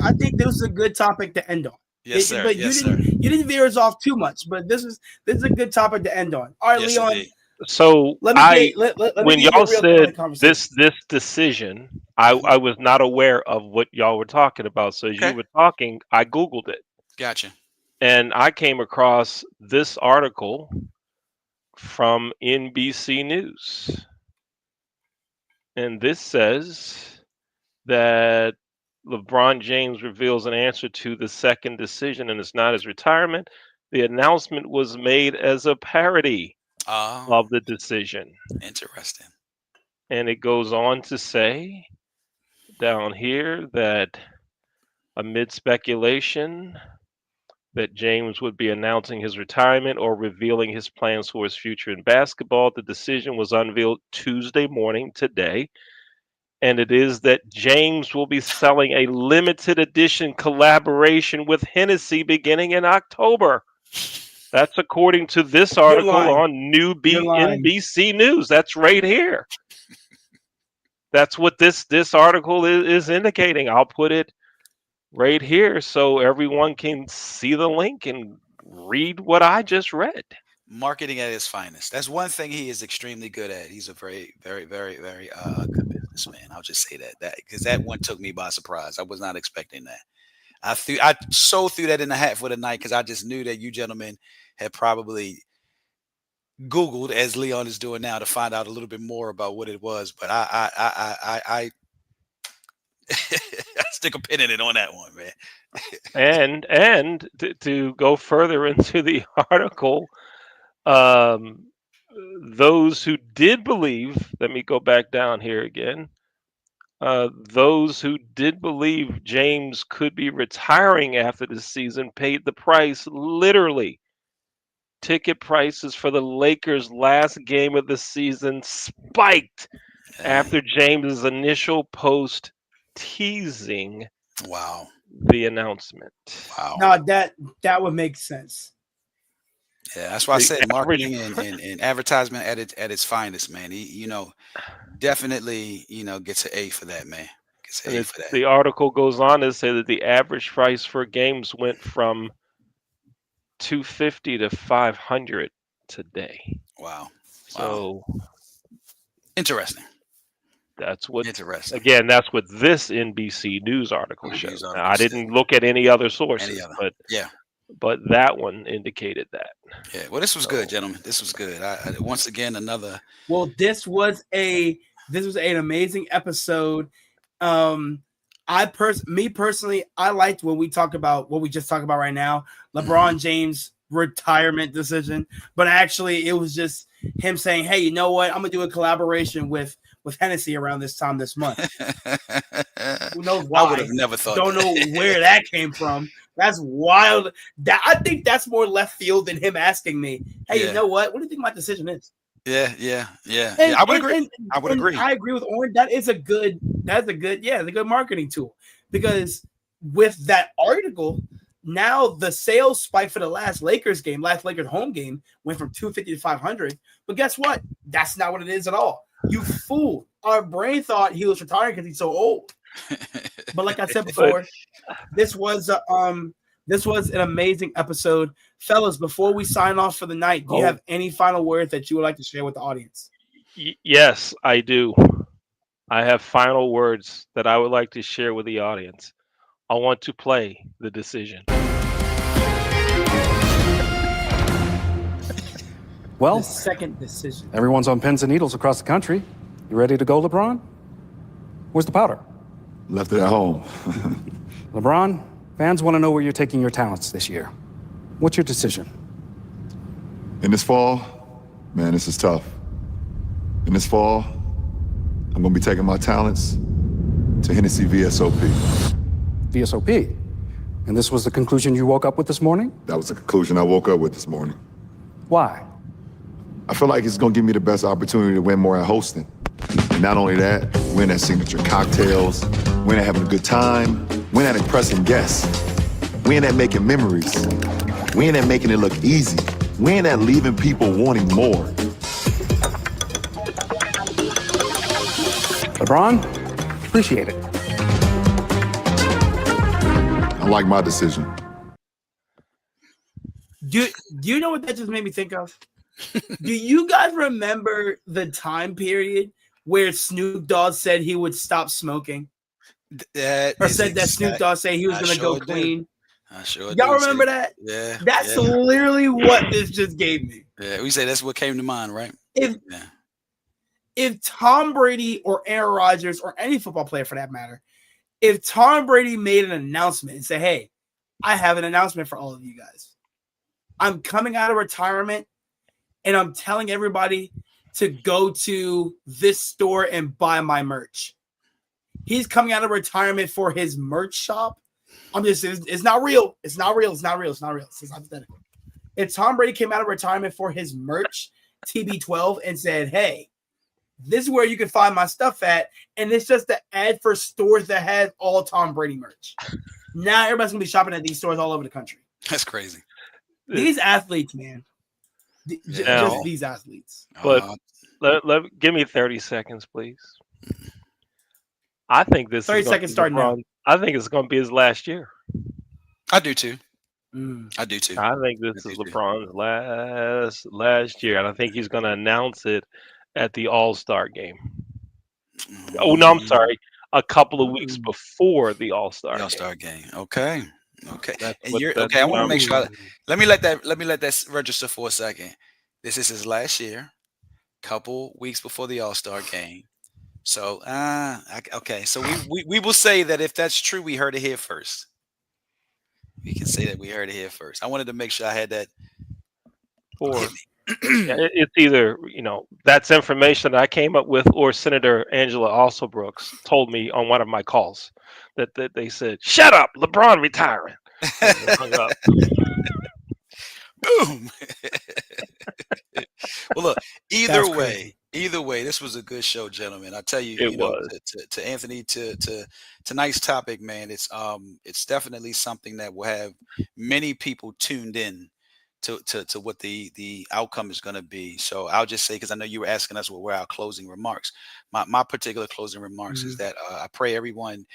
I think this was a good topic to end on. Yes, sir. But you didn't veer us off too much. But this is a good topic to end on. All right, yes, Leon. Indeed. So when y'all said this decision, I was not aware of what y'all were talking about. So as you were talking, I Googled it. Gotcha. And I came across this article from NBC News. And this says that LeBron James reveals an answer to the second decision, and it's not his retirement. The announcement was made as a parody of the decision. Interesting. And it goes on to say down here that amid speculation that James would be announcing his retirement or revealing his plans for his future in basketball, the decision was unveiled Tuesday morning today. And it is that James will be selling a limited edition collaboration with Hennessy beginning in October. That's according to this article on NBC News. That's right here. That's what this article is indicating. I'll put it right here so everyone can see the link and read what I just read. Marketing at his finest. That's one thing he is extremely good at. He's a very, very, very, very good businessman. I'll just say that because that one took me by surprise. I was not expecting that. I so threw that in the hat for the night because I just knew that you gentlemen had probably Googled, as Leon is doing now, to find out a little bit more about what it was. But I I stick a pin in it on that one, man. And to go further into the article, um, those who did believe, let me go back down here again. Those who did believe James could be retiring after the season paid the price literally. Ticket prices for the Lakers' last game of the season spiked after James's initial post teasing Wow. the announcement. Wow. No, that would make sense. Yeah, that's why I The said average marketing and advertisement at its finest, man. He, definitely, gets an A for that, man. Gets an And A for that. the article goes on to say that the average price for games went from 250 to 500 today. Wow. Wow. So Interesting. that's what, Interesting. again, that's what this NBC News article News shows. article Now, I said. didn't look at any other sources, Any other. Yeah. but that one indicated that. Yeah. Well, this was good, gentlemen. This was good. I once again another. Well, this was an amazing episode. Me personally, I liked when we talk about what we just talked about right now, LeBron James retirement decision, but actually it was just him saying, "Hey, you know what? I'm gonna do a collaboration with Hennessy around this time this month." Who knows why? I would have never thought. Don't know where that came from. That's wild. I think that's more left field than him asking me, "Hey, you know what? What do you think my decision is?" Yeah. And, I would agree. I would agree. I agree with Oren. That's a good marketing tool, because with that article, now the sales spike for the last Lakers home game went from 250 to 500. But guess what? That's not what it is at all. You fool. Our brain thought he was retiring because he's so old. But like I said before, this was an amazing episode. Fellas, before we sign off for the night, do you have any final words that you would like to share with the audience? Yes, I do. I have final words that I would like to share with the audience. I want to play the decision. Well, The second decision. everyone's on pins and needles across the country. You ready to go, LeBron? Where's the powder? Left it at home. LeBron, fans want to know where you're taking your talents this year. What's your decision? In this fall, man, this is tough. In this fall, I'm gonna be taking my talents to Hennessy VSOP. VSOP. And this was the conclusion you woke up with this morning? That was the conclusion I woke up with this morning. Why? I feel like it's gonna give me the best opportunity to win more at hosting. And not only that, win at signature cocktails, win at having a good time, win at impressing guests, win at making memories, win at making it look easy, win at leaving people wanting more. LeBron, appreciate it. I like my decision. Do you know what that just made me think of? Do you guys remember the time period where Snoop Dogg said he would stop smoking? Or said that Snoop Dogg said he was going to go clean? I sure Y'all do. remember that? Yeah. That's literally what this just gave me. Yeah, we say that's what came to mind, right? If Tom Brady or Aaron Rodgers or any football player for that matter, if Tom Brady made an announcement and said, "Hey, I have an announcement for all of you guys. I'm coming out of retirement and I'm telling everybody to go to this store and buy my merch." He's coming out of retirement for his merch shop. It's not real. It's hypothetical. If Tom Brady came out of retirement for his merch, TB12, and said, "Hey, this is where you can find my stuff at," and it's just the ad for stores that has all Tom Brady merch. Now everybody's gonna be shopping at these stores all over the country. That's crazy. These athletes, man. Just these athletes. But give me 30 seconds, please. I think this 30 is gonna seconds be starting now. I think it's going to be his last year. I do too. Mm. I do too. I think this I is do too. LeBron's last year, and I think he's going to announce it at the All-Star game. Oh no, I'm sorry. A couple of weeks before the All-Star The game. All-Star game. Okay. Okay. That's And what. you're That's okay. I what want to I'm. make sure. Let me let that register for a second. This is his last year. Couple weeks before the All-Star game. So, okay. So we will say that if that's true, we heard it here first. We can say that we heard it here first. I wanted to make sure I had that Or hit me. it's either that's information that I came up with, or Senator Angela Alsobrooks told me on one of my calls that they said, "Shut up, LeBron retiring." And they hung up. Boom. Well, look, That's crazy. either way, this was a good show, gentlemen. I tell you, It was. to Anthony, to tonight's topic, man, it's definitely something that will have many people tuned in to what the outcome is going to be. So I'll just say, because I know you were asking us what were our closing remarks. My particular closing remarks is that I pray everyone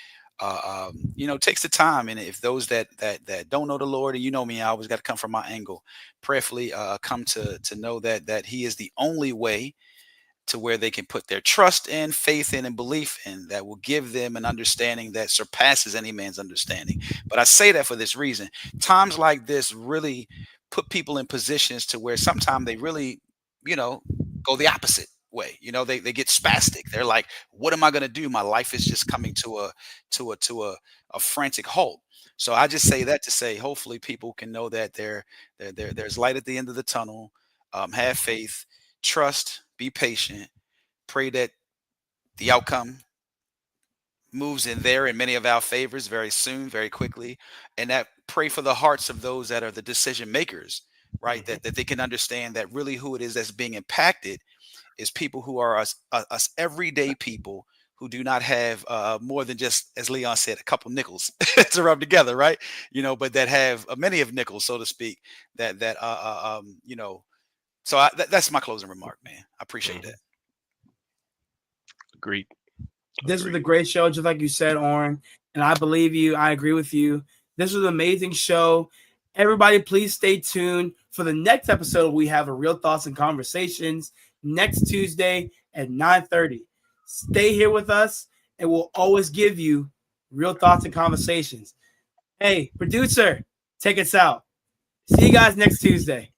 takes the time, and if those that don't know the Lord, and you know me, I always got to come from my angle, prayerfully come to know that He is the only way to where they can put their trust in, faith in, and belief in, that will give them an understanding that surpasses any man's understanding. But I say that for this reason: times like this really put people in positions to where sometimes they really, go the opposite way. They get spastic. They're like, what am I going to do? My life is just coming to a frantic halt. So I just say that to say, hopefully people can know that there's light at the end of the tunnel. Have faith, trust, be patient, pray that the outcome moves in there in many of our favors very soon, very quickly, and that pray for the hearts of those that are the decision makers, right? That they can understand that really who it is that's being impacted is people who are us everyday people who do not have more than just, as Leon said, a couple nickels to rub together, right? But that have many of nickels, so to speak. So that's my closing remark, man. I appreciate that. Agreed. This was a great show, just like you said, Oren. And I believe you. I agree with you. This was an amazing show. Everybody, please stay tuned for the next episode. We have a Real Thoughts and Conversations next Tuesday at 9:30. Stay here with us, and we'll always give you real thoughts and conversations. Hey, producer, take us out. See you guys next Tuesday.